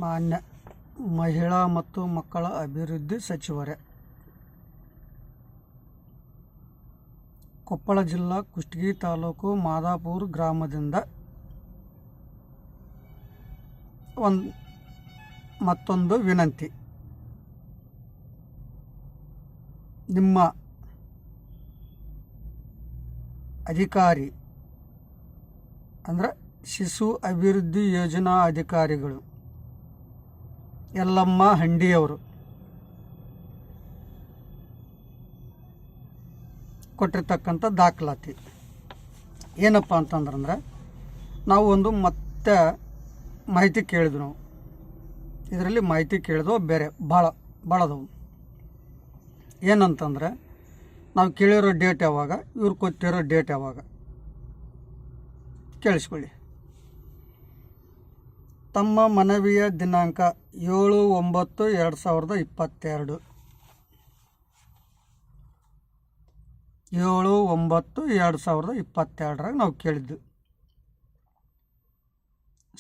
ಮಾನ್ಯ ಮಹಿಳಾ ಮತ್ತು ಮಕ್ಕಳ ಅಭಿವೃದ್ಧಿ ಸಚಿವರೇ, ಕೊಪ್ಪಳ ಜಿಲ್ಲಾ ಕುಷ್ಟಗಿ ತಾಲೂಕು ಮಾದಾಪುರ ಗ್ರಾಮದಿಂದ ಮತ್ತೊಂದು ವಿನಂತಿ. ನಿಮ್ಮ ಅಧಿಕಾರಿ ಅಂದರೆ ಶಿಶು ಅಭಿವೃದ್ಧಿ ಯೋಜನಾ ಅಧಿಕಾರಿಗಳು ಯಲ್ಲಮ್ಮ ಹಂಡಿಯವರು ಕೊಟ್ಟಿರ್ತಕ್ಕಂಥ ದಾಖಲಾತಿ ಏನಪ್ಪ ಅಂತಂದ್ರೆ, ನಾವು ಒಂದು ಮತ್ತೆ ಮಾಹಿತಿ ಕೇಳಿದ್ವಿ. ನಾವು ಇದರಲ್ಲಿ ಮಾಹಿತಿ ಕೇಳಿದ್ವು ಬೇರೆ ಭಾಳ ಅದಾವು. ಏನಂತಂದರೆ, ನಾವು ಕೇಳಿರೋ ಡೇಟ್ ಯಾವಾಗ, ಇವ್ರು ಕೊಟ್ಟಿರೋ ಡೇಟ್ ಯಾವಾಗ ಕೇಳಿಸ್ಕೊಳ್ಳಿ. ತಮ್ಮ ಮನವಿಯ ದಿನಾಂಕ 7/9/2022, 7/9/2022 ನಾವು ಕೇಳಿದ್ದು.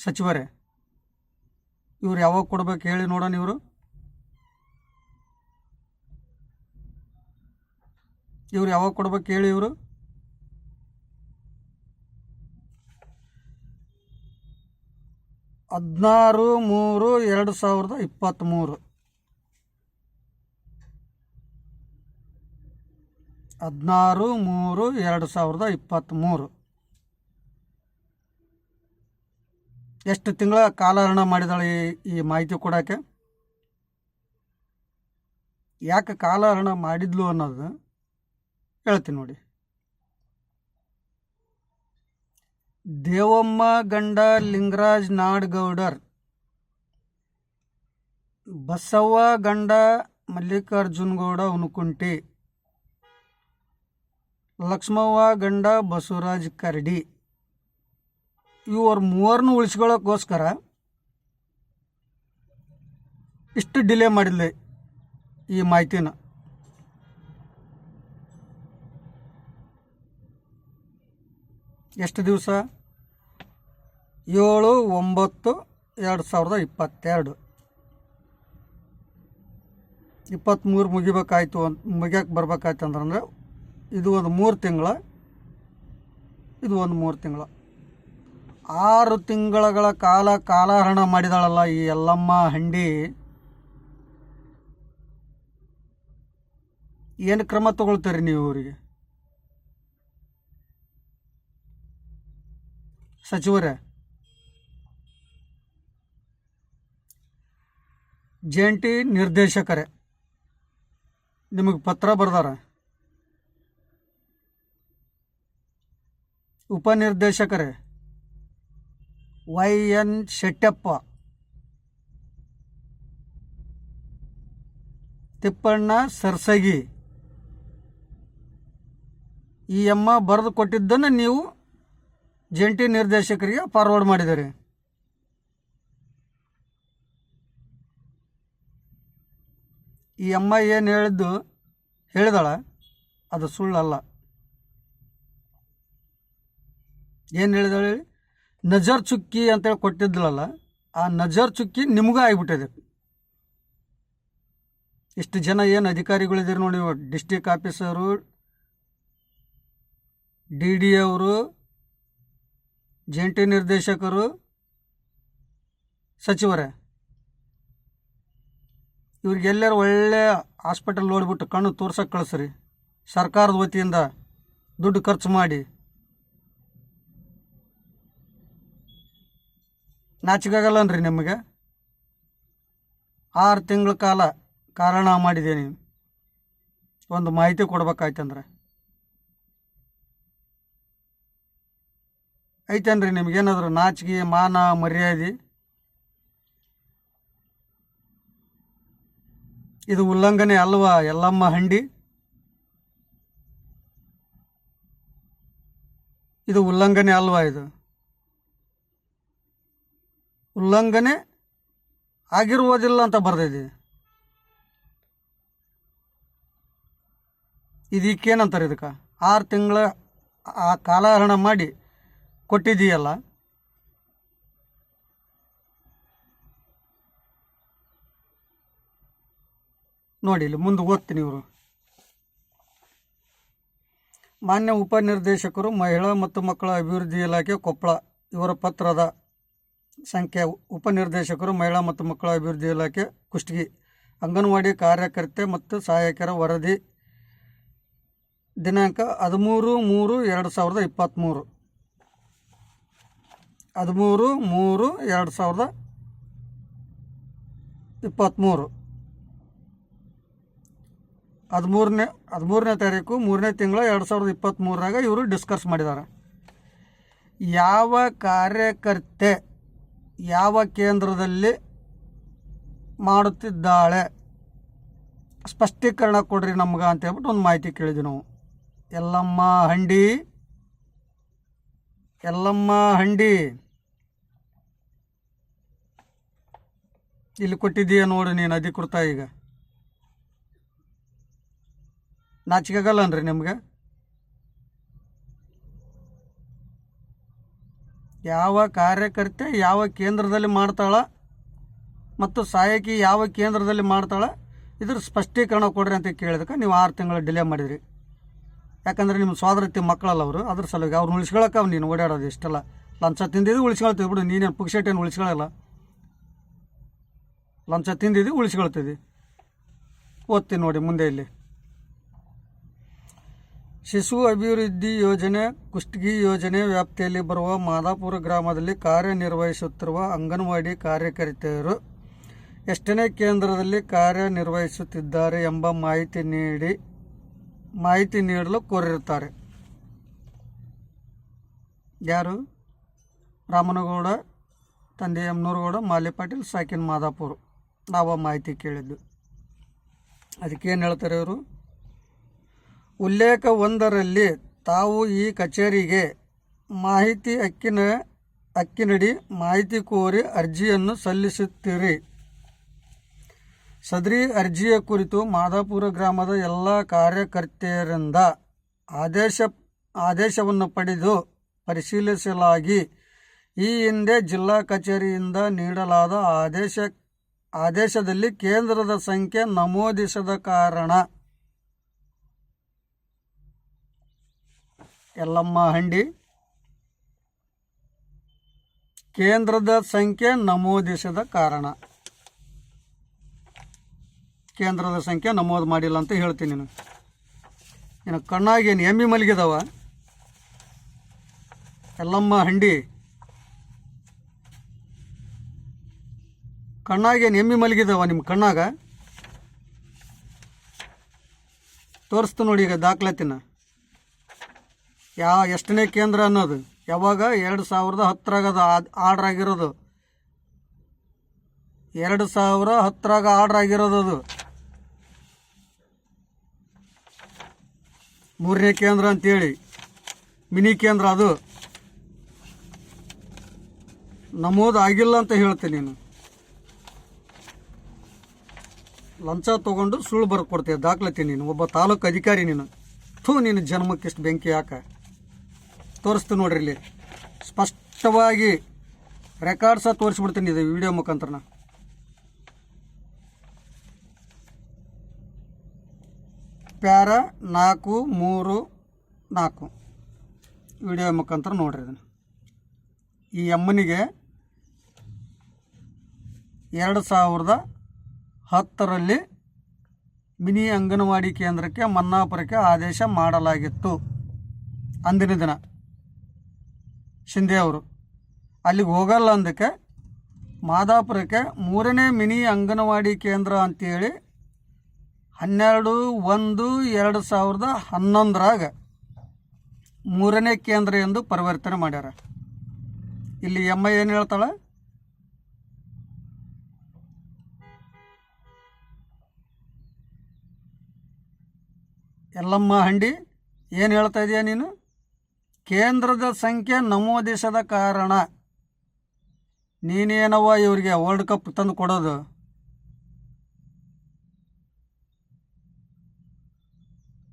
ಸಚಿವರೇ, ಇವ್ರು ಯಾವಾಗ ಕೊಡ್ಬೇಕು ಹೇಳಿ ನೋಡೋಣ. ಇವ್ರು ಯಾವಾಗ ಕೊಡ್ಬೇಕು ಹೇಳಿ. ಇವರು 16/3/2023, 16/3/2023. ಎಷ್ಟು ತಿಂಗಳ ಕಾಲಹರಣ ಮಾಡಿದಾಳೆ ಈ ಮಾಹಿತಿ ಕೊಡೋಕ್ಕೆ? ಯಾಕೆ ಕಾಲಹರಣ ಮಾಡಿದ್ಲು ಅನ್ನೋದು ಹೇಳ್ತೀನಿ ನೋಡಿ. ದೇವಮ್ಮ ಗಂಡ ಲಿಂಗರಾಜ್ ನಾಡಗೌಡರ್, ಬಸವ್ವ ಗಂಡ ಮಲ್ಲಿಕಾರ್ಜುನ್ ಗೌಡ ಉನುಕುಂಟಿ, ಲಕ್ಷ್ಮವ್ವ ಗಂಡ ಬಸವರಾಜ್ ಕರಡಿ, ಇವ್ರ ಮೂವರನ್ನು ಉಳಿಸ್ಕೊಳ್ಳೋಕ್ಕೋಸ್ಕರ ಇಷ್ಟು ಡಿಲೇ ಮಾಡಿದ್ಲೆ ಈ ಮಾಹಿತಿನ. ಎಷ್ಟು ದಿವಸ? 7/9/2022, 23 ಮುಗಿಬೇಕಾಯ್ತು. ಮುಗಿಯಕ್ಕೆ ಬರ್ಬೇಕಾಯ್ತು ಅಂದ್ರೆ ಇದು ಒಂದು 3 ತಿಂಗಳ, ಇದು ಒಂದು 3 ತಿಂಗಳ, 6 ತಿಂಗಳ ಕಾಲಹರಣ ಮಾಡಿದಾಳಲ್ಲ ಈ ಯಲ್ಲಮ್ಮ ಹಂಡಿ. ಏನು ಕ್ರಮ ತಗೊಳ್ತೀರಿ ನೀವು ಇವರಿಗೆ? ಸಚಿವರೇ, ಜಂಟಿ ನಿರ್ದೇಶಕರೇ ನಿಮಗೆ ಪತ್ರ ಬರ್ದಾರ. ಉಪನಿರ್ದೇಶಕರೇ YN ಶೆಟ್ಟಪ್ಪ, ತಿಪ್ಪಣ್ಣ ಸರ್ಸಗಿ, ಈ ಅಮ್ಮ ಬರೆದು ಕೊಟ್ಟಿದ್ದನ್ನು ನೀವು ಜಂಟಿ ನಿರ್ದೇಶಕರಿಗೆ ಫಾರ್ವರ್ಡ್ ಮಾಡಿದ್ದಾರೆ. ಈ ಅಮ್ಮ ಏನು ಹೇಳಿದಾಳ ಅದು ಸುಳ್ಳಲ್ಲ. ಏನು ಹೇಳಿದಾಳೆ? ನಜರ್ ಚುಕ್ಕಿ ಅಂತೇಳಿ ಕೊಟ್ಟಿದ್ಲಲ್ಲ, ಆ ನಜರ್ ಚುಕ್ಕಿ ನಿಮಗೂ ಆಗಿಬಿಟ್ಟಿದೆ. ಇಷ್ಟು ಜನ ಏನು ಅಧಿಕಾರಿಗಳಿದ್ದೀರಿ ನೋಡಿ, ಡಿಸ್ಟಿಕ್ ಆಫೀಸರು, DD ಅವರು, ಜಂಟಿ ನಿರ್ದೇಶಕರು, ಸಚಿವರೇ, ಇವ್ರಿಗೆ ಎಲ್ಲರೂ ಒಳ್ಳೆ ಹಾಸ್ಪಿಟಲ್ ನೋಡಿಬಿಟ್ಟು ಕಣ್ಣು ತೋರ್ಸಕ್ಕೆ ಕಳಿಸ್ರಿ. ಸರ್ಕಾರದ ವತಿಯಿಂದ ದುಡ್ಡು ಖರ್ಚು ಮಾಡಿ. ನಾಚಿಕಾಗಲ್ಲನ್ರಿ ನಿಮಗೆ? 6 ತಿಂಗಳ ಕಾರಣ ಮಾಡಿದ್ದೀನಿ ಒಂದು ಮಾಹಿತಿ ಕೊಡ್ಬೇಕಾಯ್ತಂದ್ರೆ. ಐತೇನ್ರಿ ನಿಮಗೇನಾದ್ರು ನಾಚಿಕೆ, ಮಾನ, ಮರ್ಯಾದೆ? ಇದು ಉಲ್ಲಂಘನೆ ಅಲ್ವಾ ಯಲ್ಲಮ್ಮ ಹಂಡಿ? ಇದು ಉಲ್ಲಂಘನೆ ಅಲ್ವಾ? ಇದು ಉಲ್ಲಂಘನೆ ಆಗಿರುವುದಿಲ್ಲ ಅಂತ ಬರ್ದಿದೆ. ಇದಕ್ಕೇನಂತಾರೆ? ಇದಕ್ಕೆ 6 ತಿಂಗಳ ಕಾಲಹರಣ ಮಾಡಿ ಕೊಟ್ಟಿದೆಯಲ್ಲ, ನೋಡಿ ಇಲ್ಲಿ ಮುಂದೆ ಓದ್ತೀನಿ. ಇವರು ಮಾನ್ಯ ಉಪನಿರ್ದೇಶಕರು ಮಹಿಳಾ ಮತ್ತು ಮಕ್ಕಳ ಅಭಿವೃದ್ಧಿ ಇಲಾಖೆ ಕೊಪ್ಪಳ, ಇವರ ಪತ್ರದ ಸಂಖ್ಯೆ ಉಪನಿರ್ದೇಶಕರು ಮಹಿಳಾ ಮತ್ತು ಮಕ್ಕಳ ಅಭಿವೃದ್ಧಿ ಇಲಾಖೆ ಕುಷ್ಟಗಿ, ಅಂಗನವಾಡಿ ಕಾರ್ಯಕರ್ತೆ ಮತ್ತು ಸಹಾಯಕರ ವರದಿ ದಿನಾಂಕ 13/3/2023, 13/3/2023, 13ನೇ ತಾರೀಕು 3ನೇ ತಿಂಗಳ 2023ರಾಗ ಇವರು ಡಿಸ್ಕಸ್ ಮಾಡಿದ್ದಾರೆ. ಯಾವ ಕಾರ್ಯಕರ್ತೆ ಯಾವ ಕೇಂದ್ರದಲ್ಲಿ ಮಾಡುತ್ತಿದ್ದಾಳೆ ಸ್ಪಷ್ಟೀಕರಣ ಕೊಡ್ರಿ ನಮ್ಗೆ ಅಂತ ಹೇಳ್ಬಿಟ್ಟು ಒಂದು ಮಾಹಿತಿ ಕೇಳಿದ್ವಿ ನಾವು. ಯಲ್ಲಮ್ಮ ಹಂಡಿ ಇಲ್ಲಿ ಕೊಟ್ಟಿದ್ದೀಯ ನೋಡಿ ನೀನು ಅಧಿಕೃತ. ಈಗ ನಾಚಿಕಾಗಲ್ಲನ್ರಿ ನಿಮ್ಗೆ? ಯಾವ ಕಾರ್ಯಕರ್ತೆ ಯಾವ ಕೇಂದ್ರದಲ್ಲಿ ಮಾಡ್ತಾಳ ಮತ್ತು ಸಹಾಯಕಿ ಯಾವ ಕೇಂದ್ರದಲ್ಲಿ ಮಾಡ್ತಾಳ ಇದ್ರ ಸ್ಪಷ್ಟೀಕರಣ ಕೊಡ್ರಿ ಅಂತ ಕೇಳಿದಕ್ಕೆ ನೀವು 6 ತಿಂಗಳು ಡಿಲೇ ಮಾಡಿದ್ರಿ. ಯಾಕಂದರೆ ನಿಮ್ಮ ಸೋದರತಿ ಮಕ್ಕಳಲ್ಲ ಅವರು, ಅದ್ರ ಸಲುವಾಗಿ ಅವ್ರನ್ನ ಉಳಿಸ್ಕೊಳಕ್ಕೆ ನೀನು ಓಡಾಡೋದು. ಇಷ್ಟೆಲ್ಲ ಲಂಚ ತಿಂದಿದ್ದು ಉಳಿಸ್ಕೊಳ್ತೀವಿ ಬಿಡು, ನೀನೇನು ಪುಕ್ಷೇಟೇನು ಉಳಿಸ್ಕೊಳ್ಳಲ್ಲ. ಲಂಚ ತಿಂದಿದ್ದು ಉಳಿಸ್ಕೊಳ್ತಿದ್ದಿ. ಓದ್ತೀನಿ ನೋಡಿ ಮುಂದೆ. ಇಲ್ಲಿ ಶಿಶು ಅಭಿವೃದ್ಧಿ ಯೋಜನೆ ಕುಷ್ಟಗಿ ಯೋಜನೆ ವ್ಯಾಪ್ತಿಯಲ್ಲಿ ಬರುವ ಮಾದಾಪುರ ಗ್ರಾಮದಲ್ಲಿ ಕಾರ್ಯನಿರ್ವಹಿಸುತ್ತಿರುವ ಅಂಗನವಾಡಿ ಕಾರ್ಯಕರ್ತೆಯರು ಎಷ್ಟನೇ ಕೇಂದ್ರದಲ್ಲಿ ಕಾರ್ಯನಿರ್ವಹಿಸುತ್ತಿದ್ದಾರೆ ಎಂಬ ಮಾಹಿತಿ ನೀಡಲು ಕೋರಿರುತ್ತಾರೆ. ಯಾರು? ರಾಮನಗೌಡ, ತಂದೆ ಎಮ್ನೂರುಗೌಡ, ಮಾಲಿ ಪಾಟೀಲ್, ಸಾಕಿನ್ ಮಾದಾಪುರ. ನಾವು ಮಾಹಿತಿ ಕೇಳಿದ್ದು. ಅದಕ್ಕೇನು ಹೇಳ್ತಾರೆ ಇವರು? ಉಲ್ಲೇಖ 1ರಲ್ಲಿ ತಾವು ಈ ಕಚೇರಿಗೆ ಮಾಹಿತಿ ಹಕ್ಕಿನಡಿ ಮಾಹಿತಿ ಕೋರಿ ಅರ್ಜಿಯನ್ನು ಸಲ್ಲಿಸುತ್ತೀರಿ. ಸದರಿ ಅರ್ಜಿಯ ಕುರಿತು ಮಾದಾಪುರ ಗ್ರಾಮದ ಎಲ್ಲ ಕಾರ್ಯಕರ್ತೆಯರಿಂದ ಆದೇಶವನ್ನು ಪಡೆದು ಪರಿಶೀಲಿಸಲಾಗಿ ಈ ಹಿಂದೆ ಜಿಲ್ಲಾ ಕಚೇರಿಯಿಂದ ನೀಡಲಾದ ಆದೇಶದಲ್ಲಿ ಕೇಂದ್ರದ ಸಂಖ್ಯೆ ನಮೂದಿಸದ ಕಾರಣ ಯಲ್ಲಮ್ಮ ಹಂಡಿ ಕೇಂದ್ರದ ಸಂಖ್ಯೆ ನಮೂದಿಸದ ಕಾರಣ ಕೇಂದ್ರದ ಸಂಖ್ಯೆ ನಮೂದು ಮಾಡಿಲ್ಲ ಅಂತ ಹೇಳ್ತೀನಿ. ನೀನು ಕಣ್ಣಾಗೇನು ಎಮ್ಮಿ ಮಲಗಿದವ? ಯಲ್ಲಮ್ಮ ಹಂಡಿ ಕಣ್ಣಾಗೇನು ಎಮ್ಮಿ ಮಲಗಿದವ ನಿಮ್ಮ ಕಣ್ಣಾಗ? ತೋರಿಸ್ತು ನೋಡಿ ಈಗ ದಾಖಲಾತಿನ. ಎಷ್ಟನೇ ಕೇಂದ್ರ ಅನ್ನೋದು ಯಾವಾಗ? 2010ರಾಗ ಆರ್ಡ್ರ್ ಆಗಿರೋದು. 2010ರಾಗ ಆರ್ಡ್ರ್ ಆಗಿರೋದು. ಅದು 3ನೇ ಕೇಂದ್ರ ಅಂತೇಳಿ ಮಿನಿ ಕೇಂದ್ರ. ಅದು ನಮೂದು ಆಗಿಲ್ಲ ಅಂತ ಹೇಳ್ತೀನಿ. ನೀನು ಲಂಚ ತೊಗೊಂಡು ಸುಳ್ಳು ಬರ್ಕೊಡ್ತೀಯ ದಾಖಲಾತಿ. ನೀನು ಒಬ್ಬ ತಾಲೂಕು ಅಧಿಕಾರಿ. ನೀನು ಜನ್ಮಕ್ಕಿಷ್ಟು ಬೆಂಕಿ ಯಾಕ? ತೋರಿಸ್ತೀನಿ ನೋಡ್ರಿ, ಇಲ್ಲಿ ಸ್ಪಷ್ಟವಾಗಿ ರೆಕಾರ್ಡ್ಸ ತೋರಿಸ್ಬಿಡ್ತೀನಿ ಇದು ವಿಡಿಯೋ ಮುಖಾಂತರ. ಪ್ಯಾರ 4-3-4 ವಿಡಿಯೋ ಮುಖಾಂತರ ನೋಡ್ರಿ. ಇದನ್ನು ಈ ಅಮ್ಮನಿಗೆ 2010ರಲ್ಲಿ ಮಿನಿ ಅಂಗನವಾಡಿ ಕೇಂದ್ರಕ್ಕೆ ಮನ್ನಾಪುರಕ್ಕೆ ಆದೇಶ ಮಾಡಲಾಗಿತ್ತು. ಅಂದಿನ ದಿನ ಶಿಂದೆ ಅವರು ಅಲ್ಲಿಗೆ ಹೋಗಲ್ಲ ಅಂದಕ್ಕೆ ಮಾದಾಪುರಕ್ಕೆ 3ನೇ ಮಿನಿ ಅಂಗನವಾಡಿ ಕೇಂದ್ರ ಅಂತೇಳಿ 12/1/2011ರಾಗ 3ನೇ ಕೇಂದ್ರ ಎಂದು ಪರಿವರ್ತನೆ ಮಾಡ್ಯಾರ. ಇಲ್ಲಿ ಎಮ್ಮ ಏನು ಹೇಳ್ತಾಳೆ? ಯಲ್ಲಮ್ಮ ಹಂಡಿ ಏನು ಹೇಳ್ತಾ ಇದೀಯ ನೀನು? ಕೇಂದ್ರದ ಸಂಖ್ಯೆ ನಮೂದಿಸದ ಕಾರಣ. ನೀನೇನವ ಇವರಿಗೆ ವರ್ಲ್ಡ್ ಕಪ್ ತಂದು ಕೊಡೋದು?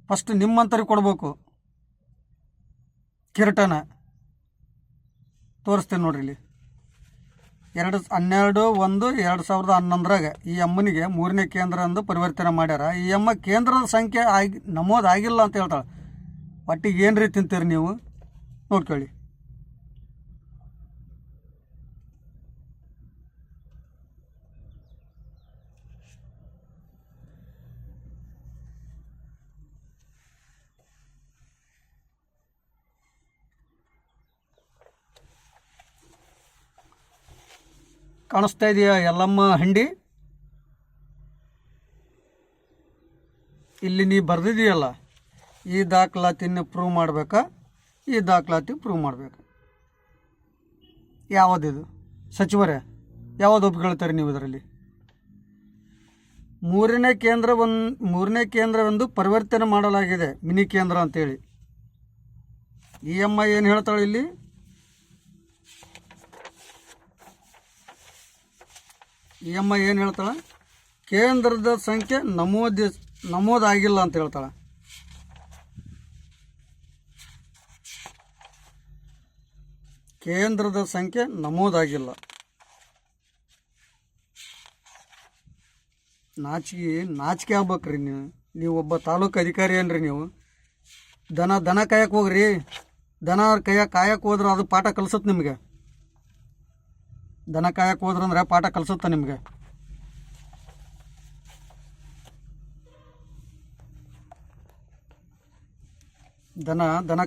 ಫಸ್ಟ್ ನಿಮ್ಮಂತರಿಗೆ ಕೊಡ್ಬೇಕು ಕಿರೀಟನ. ತೋರಿಸ್ತೇನೆ ನೋಡ್ರಿ ಇಲ್ಲಿ. 12/1/2011 ಈ ಅಮ್ಮನಿಗೆ 3ನೇ ಕೇಂದ್ರ ಎಂದು ಪರಿವರ್ತನೆ ಮಾಡ್ಯಾರ. ಈ ಅಮ್ಮ ಕೇಂದ್ರದ ಸಂಖ್ಯೆ ನಮೂದಾಗಿಲ್ಲ ಅಂತ ಹೇಳ್ತಾಳೆ. ಒಟ್ಟಿಗೆ ಏನು ರೀತಿ ತಿಂತೀರಿ ನೀವು ನೋಡ್ಕೊಳ್ಳಿ. ಕಾಣಿಸ್ತಾ ಇದೆಯಾ ಎಲ್ಲಮ್ಮ ಹಂಡಿ? ಇಲ್ಲಿ ನೀ ಬರೆದಿದೆಯಲ್ಲ, ಈ ದಾಖಲಾತಿನ ಪ್ರೂವ್ ಮಾಡಬೇಕಾ, ಈ ದಾಖಲಾತಿ ಪ್ರೂವ್ ಮಾಡಬೇಕು. ಯಾವುದಿದು ಸಚಿವರೇ, ಯಾವುದು ಒಪ್ಕೊಳ್ತಾರೆ ನೀವು ಇದರಲ್ಲಿ? 3ನೇ ಕೇಂದ್ರವೆಂದು ಪರಿವರ್ತನೆ ಮಾಡಲಾಗಿದೆ, ಮಿನಿ ಕೇಂದ್ರ ಅಂತೇಳಿ. ಈ ಅಮ್ಮ ಏನು ಹೇಳ್ತಾಳೆ ಇಲ್ಲಿ? ಈ ಅಮ್ಮ ಏನು ಹೇಳ್ತಾಳೆ? ಕೇಂದ್ರದ ಸಂಖ್ಯೆ ನಮೂದಾಗಿಲ್ಲ ಅಂತ ಹೇಳ್ತಾಳೆ. ಕೇಂದ್ರದ ಸಂಖ್ಯೆ ನಮೂದಾಗಿಲ್ಲ. ನಾಚಿಕೆ ಆಗ್ಬೇಕ್ರಿ ನೀವು ಒಬ್ಬ ತಾಲೂಕು ಅಧಿಕಾರಿ ಏನ್ರಿ ನೀವು? ದನ ಕಾಯಕ್ಕೆ ಹೋಗ್ರಿ. ದನ ಕಾಯಕ್ಕೆ ಹೋದ್ರೆ ಅದು ಪಾಠ ಕಲಿಸುತ್ತೆ ನಿಮಗೆ. ದನ ಕಾಯಕ್ಕೆ ಹೋದ್ರಂದ್ರೆ ಪಾಠ ಕಲಿಸುತ್ತೆ ನಿಮಗೆ. ದನ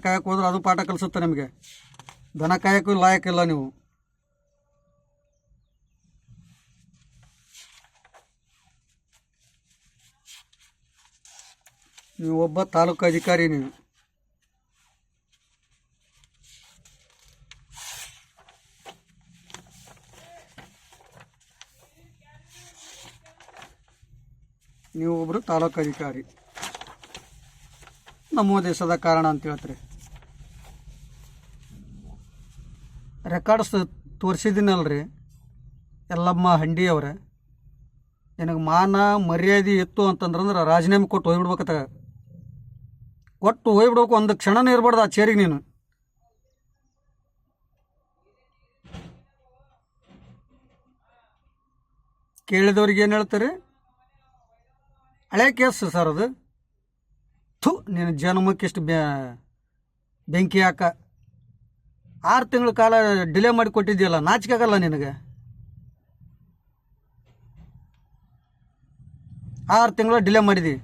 ಕಾಯಕ್ಕೆ ಹೋದ್ರೆ ಅದು ಪಾಠ ಕಲಿಸುತ್ತೆ ನಿಮಗೆ. ದನ ಕಾಯಕ್ಕೂ ಲಾಯಕ್ಕಿಲ್ಲ ನೀವು. ಒಬ್ಬ ತಾಲೂಕು ಅಧಿಕಾರಿ ನೀವು. ಒಬ್ಬರು ತಾಲೂಕು ಅಧಿಕಾರಿ, ನಮ್ಮ ದೇಶದ ಕಾರಣ ಅಂತ ಹೇಳ್ತಾರೆ. ರೆಕಾರ್ಡ್ಸ್ ತೋರಿಸಿದ್ದೀನಲ್ರಿ ಎಲ್ಲಮ್ಮ ಹಂಡಿಯವ್ರೆ. ನಿನಗೆ ಮಾನ ಮರ್ಯಾದೆ ಇತ್ತು ಅಂತಂದ್ರೆ ರಾಜೀನಾಮೆ ಕೊಟ್ಟು ಹೋಗ್ಬಿಡ್ಬೇಕತ್ತ. ಹೋಗ್ಬಿಡ್ಬೇಕು, ಒಂದು ಕ್ಷಣನೇ ಇರಬಾರ್ದು ಆ ಚೇರಿಗೆ ನೀನು. ಕೇಳಿದವ್ರಿಗೆ ಏನು ಹೇಳ್ತಾರೆ? ಹಳೆ ಕೇಸ್ ಸರ್ ಅದು. ನೀನು ಜನ್ಮಕ್ಕಿಷ್ಟು ಬೆಂಕಿ ಹಾಕ. 6 ತಿಂಗಳ ಕಾಲ ಡಿಲೇ ಮಾಡಿ ಕೊಟ್ಟಿದ್ದೀಯಲ್ಲ, ನಾಚಿಕೆ ಆಗಲ್ಲ ನಿನಗೆ? 6 ತಿಂಗಳ ಡಿಲೇ ಮಾಡಿದಿ.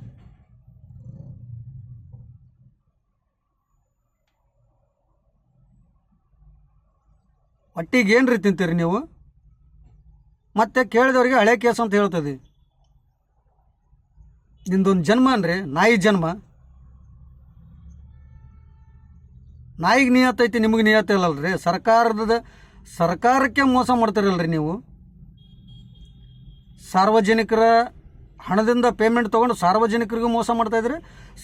ಒಟ್ಟಿಗೆ ಏನು ರೀತಿ ತಿಂತೀರಿ ನೀವು? ಮತ್ತೆ ಕೇಳಿದವ್ರಿಗೆ ಹಳೆ ಕೇಸ್ ಅಂತ ಹೇಳ್ತದೆ. ನಿಂದೊಂದು ಜನ್ಮ ಅನ್ರಿ, ನಾಯಿ ಜನ್ಮ. ನಾಯಿಗೆ ನಿಯತ್ತೈತಿ, ನಿಮಗೆ ನಿಯತ್ತಿಲ್ಲಲ್ರಿ. ಸರ್ಕಾರಕ್ಕೆ ಮೋಸ ಮಾಡ್ತಾರಲ್ರಿ ನೀವು. ಸಾರ್ವಜನಿಕರ ಹಣದಿಂದ ಪೇಮೆಂಟ್ ತೊಗೊಂಡು ಸಾರ್ವಜನಿಕರಿಗೂ ಮೋಸ ಮಾಡ್ತಾಯಿದ್ರಿ,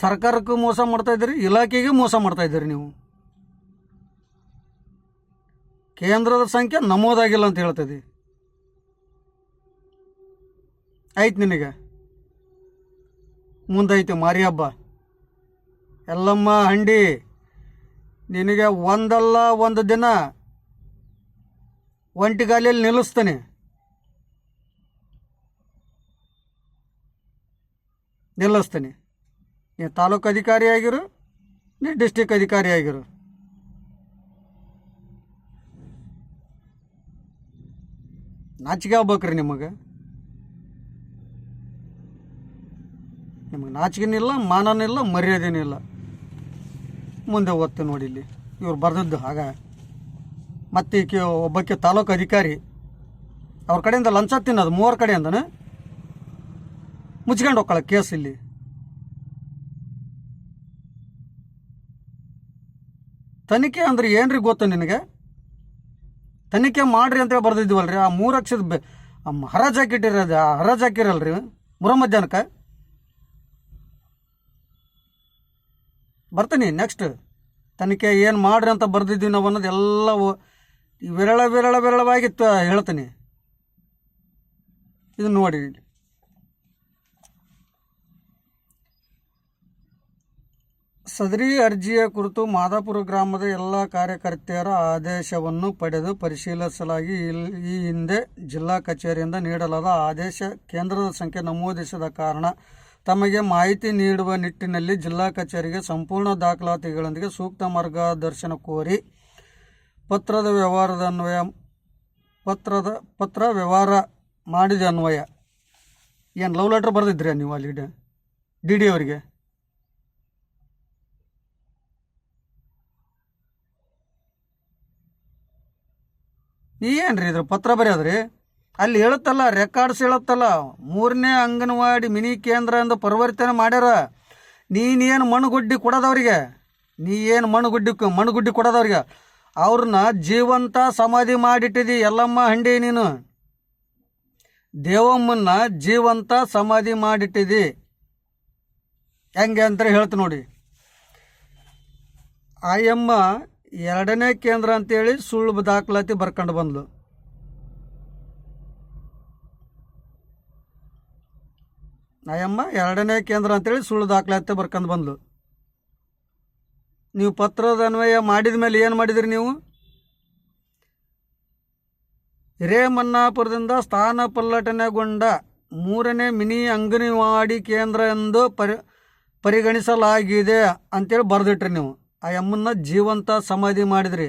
ಸರ್ಕಾರಕ್ಕೂ ಮೋಸ ಮಾಡ್ತಾಯಿದ್ರಿ, ಇಲಾಖೆಗೆ ಮೋಸ ಮಾಡ್ತಾಯಿದ್ದೀರಿ ನೀವು. ಕೇಂದ್ರದ ಸಂಖ್ಯೆ ನಮೂದಾಗಿಲ್ಲ ಅಂತ ಹೇಳ್ತದೆ. ಆಯ್ತು, ನಿನಗೆ ಮುಂದೈತೆ ಮಾರಿ ಹಬ್ಬ. ಎಲ್ಲಮ್ಮ ಹಂಡಿ, ನಿನಗೆ ಒಂದಲ್ಲ ಒಂದು ದಿನ ಒಂಟಿಗಾಲಿಯಲ್ಲಿ ನಿಲ್ಲಿಸ್ತಾನೆ. ನೀ ತಾಲೂಕು ಅಧಿಕಾರಿ ಆಗಿರು, ನೀ ಡಿಸ್ಟಿಕ್ ಅಧಿಕಾರಿ ಆಗಿರು. ನಾಚಿಕೆ ಆಗ್ಬೇಕ್ರಿ ನಿಮಗೆ ನಾಚಿಕೆನಿಲ್ಲ, ಮಾನನಿಲ್ಲ, ಮರ್ಯಾದೆನಿಲ್ಲ. ಮುಂದೆ ಓದ್ತೀನಿ ನೋಡಿ, ಇಲ್ಲಿ ಇವ್ರು ಬರೆದದ್ದು ಆಗ. ಮತ್ತು ಒಬ್ಬಕ್ಕೆ ತಾಲೂಕು ಅಧಿಕಾರಿ ಅವ್ರ ಕಡೆಯಿಂದ ಲಂಚ ತಿನ್ನೋದು 3 ಕಡೆಯಿಂದನೇ ಮುಚ್ಕೊಂಡು ಹೋಗ್ಕೊಳ್ಳೋ ಕೇಸ್. ಇಲ್ಲಿ ತನಿಖೆ ಅಂದ್ರೆ ಏನ್ರಿ ಗೊತ್ತು ನಿನಗೆ? ತನಿಖೆ ಮಾಡ್ರಿ ಅಂತೇಳಿ ಬರ್ದಿದ್ದೀವಲ್ರಿ. ಆ 3 ಅಕ್ಷರದ ಹರಾಜಾಕಿಟ್ಟಿರೋದು, ಹರಾಜಾಕಿರಲ್ರಿ ಮಧ್ಯಾಹ್ನಕ್ಕೆ. ಬರ್ತೀನಿ ನೆಕ್ಸ್ಟ್. ತನಿಖೆ ಏನು ಮಾಡ್ರಿ ಅಂತ ಬರ್ದಿದ್ದೀವಿ ನಾವು ಅನ್ನೋದು ಎಲ್ಲ ವಿರಳವಾಗಿ ಹೇಳ್ತೀನಿ. ಇದು ನೋಡಿ, ಸದರಿ ಅರ್ಜಿಯ ಕುರಿತು ಮಾದಾಪುರ ಗ್ರಾಮದ ಎಲ್ಲ ಕಾರ್ಯಕರ್ತೆಯರ ಆದೇಶವನ್ನು ಪಡೆದು ಪರಿಶೀಲಿಸಲಾಗಿ ಈ ಹಿಂದೆ ಜಿಲ್ಲಾ ಕಚೇರಿಯಿಂದ ನೀಡಲಾದ ಆದೇಶ ಕೇಂದ್ರದ ಸಂಖ್ಯೆ ನಮೂದಿಸದ ಕಾರಣ ತಮಗೆ ಮಾಹಿತಿ ನೀಡುವ ನಿಟ್ಟಿನಲ್ಲಿ ಜಿಲ್ಲಾ ಕಚೇರಿಗೆ ಸಂಪೂರ್ಣ ದಾಖಲಾತಿಗಳೊಂದಿಗೆ ಸೂಕ್ತ ಮಾರ್ಗದರ್ಶನ ಕೋರಿ ಪತ್ರ ವ್ಯವಹಾರ ಮಾಡಿದ ಅನ್ವಯ ಏನು ಲವ್ ಲೆಟ್ರ್ ಬರೆದಿದ್ರಿ ನೀವು ಅಲ್ಲಿ ಡಿ ಡಿ ಅವರಿಗೆ? ಏನ್ರಿ ಇದ್ರ ಪತ್ರ ಬರೆಯೋದ್ರಿ? ಅಲ್ಲಿ ಹೇಳುತ್ತಲ್ಲ, ರೆಕಾರ್ಡ್ಸ್ ಹೇಳುತ್ತಲ್ಲ, 3ನೇ ಅಂಗನವಾಡಿ ಮಿನಿ ಕೇಂದ್ರ ಎಂದು ಪರಿವರ್ತನೆ ಮಾಡ್ಯಾರ. ನೀನೇನು ಮಣ್ಣುಗುಡ್ಡಿ ಕೊಡೋದವ್ರಿಗೆ, ಮಣ್ಣುಗುಡ್ಡಿ ಕೊಡೋದವ್ರಿಗೆ ಅವ್ರನ್ನ ಜೀವಂತ ಸಮಾಧಿ ಮಾಡಿಟ್ಟಿದಿ ಎಲ್ಲಮ್ಮ ಹಂಡಿ. ನೀನು ದೇವಮ್ಮನ್ನ ಜೀವಂತ ಸಮಾಧಿ ಮಾಡಿಟ್ಟಿದಿ. ಹೆಂಗೆ ಅಂತ ಹೇಳ್ತೀನಿ ನೋಡಿ. ಆಯಮ್ಮ 2ನೇ ಕೇಂದ್ರ ಅಂತೇಳಿ ಸುಳ್ಳು ದಾಖಲಾತಿ ಬರ್ಕೊಂಡು ಬಂದ್ಲು. ಆಯಮ್ಮ 2ನೇ ಕೇಂದ್ರ ಅಂತೇಳಿ ಸುಳ್ಳು ದಾಖಲಾತಿ ಬರ್ಕೊಂಡು ಬಂದ್ಲು. ನೀವು ಪತ್ರದ ಅನ್ವಯ ಮಾಡಿದ ಮೇಲೆ ಏನು ಮಾಡಿದ್ರಿ ನೀವು? ಹಿರೇಮನ್ನಾಪುರದಿಂದ ಸ್ಥಾನ ಪಲ್ಲಟನೆಗೊಂಡ 3ನೇ ಮಿನಿ ಅಂಗನವಾಡಿ ಕೇಂದ್ರ ಎಂದು ಪರಿಗಣಿಸಲಾಗಿದೆ ಅಂತೇಳಿ ಬರೆದಿಟ್ರಿ ನೀವು. ಆ ಅಮ್ಮನ್ನ ಜೀವಂತ ಸಮಾಧಿ ಮಾಡಿದ್ರಿ.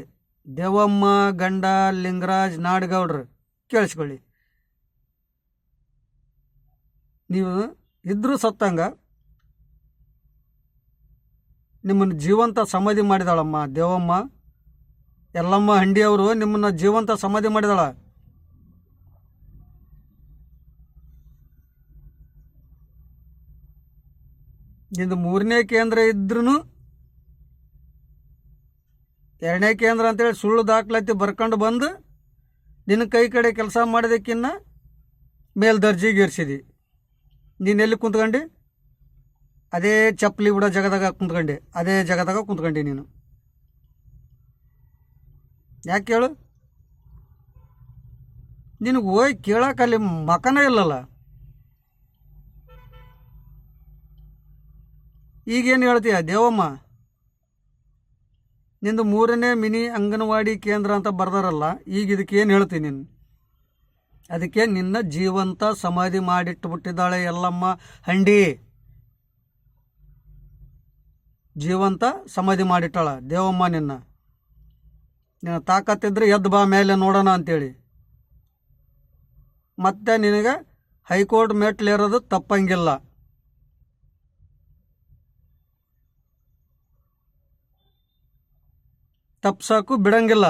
ದೇವಮ್ಮ ಗಂಡ ಲಿಂಗರಾಜ್ ನಾಡಗೌಡ್ರು, ಕೇಳಿಸ್ಕೊಳ್ಳಿ. ನೀವು ಇದ್ರೂ ಸತ್ತಂಗ ನಿಮ್ಮನ್ನು ಜೀವಂತ ಸಮಾಧಿ ಮಾಡಿದಾಳಮ್ಮ ದೇವಮ್ಮ. ಎಲ್ಲಮ್ಮ ಹಂಡಿಯವರು ನಿಮ್ಮನ್ನು ಜೀವಂತ ಸಮಾಧಿ ಮಾಡಿದಾಳ. ನಿಂದು 3ನೇ ಕೇಂದ್ರ ಇದ್ರೂ 2ನೇ ಕೇಂದ್ರ ಅಂತೇಳಿ ಸುಳ್ಳು ದಾಖಲಾತಿ ಬರ್ಕೊಂಡು ಬಂದು ನಿನ್ನ ಕೈ ಕಡೆ ಕೆಲಸ ಮಾಡೋದಕ್ಕಿನ್ನ ಮೇಲ್ದರ್ಜೆಗೆ ಏರಿಸಿದಿ. ನೀನೆಲ್ಲಿ ಕುಂತ್ಕೊಂಡು ಅದೇ ಚಪ್ಪಲಿ ಬಿಡೋ ಜಾಗದಾಗ ಕುಂತ್ಕೊಂಡೆ, ಅದೇ ಜಾಗದಾಗ ಕುಂತ್ಕೊಂಡೆ ನೀನು. ಯಾಕೆ ಹೇಳು? ನಿನಗೆ ಹೋಗಿ ಕೇಳೋಕ್ಕಲ್ಲಿ ಮಕನೇ ಇಲ್ಲಲ್ಲ. ಈಗೇನು ಹೇಳ್ತೀಯ ದೇವಮ್ಮ? ನಿಂದು 3ನೇ ಮಿನಿ ಅಂಗನವಾಡಿ ಕೇಂದ್ರ ಅಂತ ಬರ್ದಾರಲ್ಲ, ಈಗ ಇದಕ್ಕೆ ಏನು ಹೇಳ್ತೀನಿ ನೀನು? ಅದಕ್ಕೆ ನಿನ್ನ ಜೀವಂತ ಸಮಾಧಿ ಮಾಡಿಟ್ಟುಬಿಟ್ಟಿದ್ದಾಳೆ ಎಲ್ಲಮ್ಮ ಹಂಡಿ. ಜೀವಂತ ಸಮಾಧಿ ಮಾಡಿಟ್ಟಾಳ ದೇವಮ್ಮ ನಿನ್ನ ತಾಕತ್ತಿದ್ರೆ ಎದ್ದು ಬಾ ಮೇಲೆ ನೋಡೋಣ ಅಂತೇಳಿ. ಮತ್ತೆ ನಿನಗೆ ಹೈಕೋರ್ಟ್ ಮೆಟ್ಲೇರೋದು ತಪ್ಪಂಗಿಲ್ಲ. ತಪ್ಸಕ್ಕೂ ಬಿಡಂಗಿಲ್ಲ.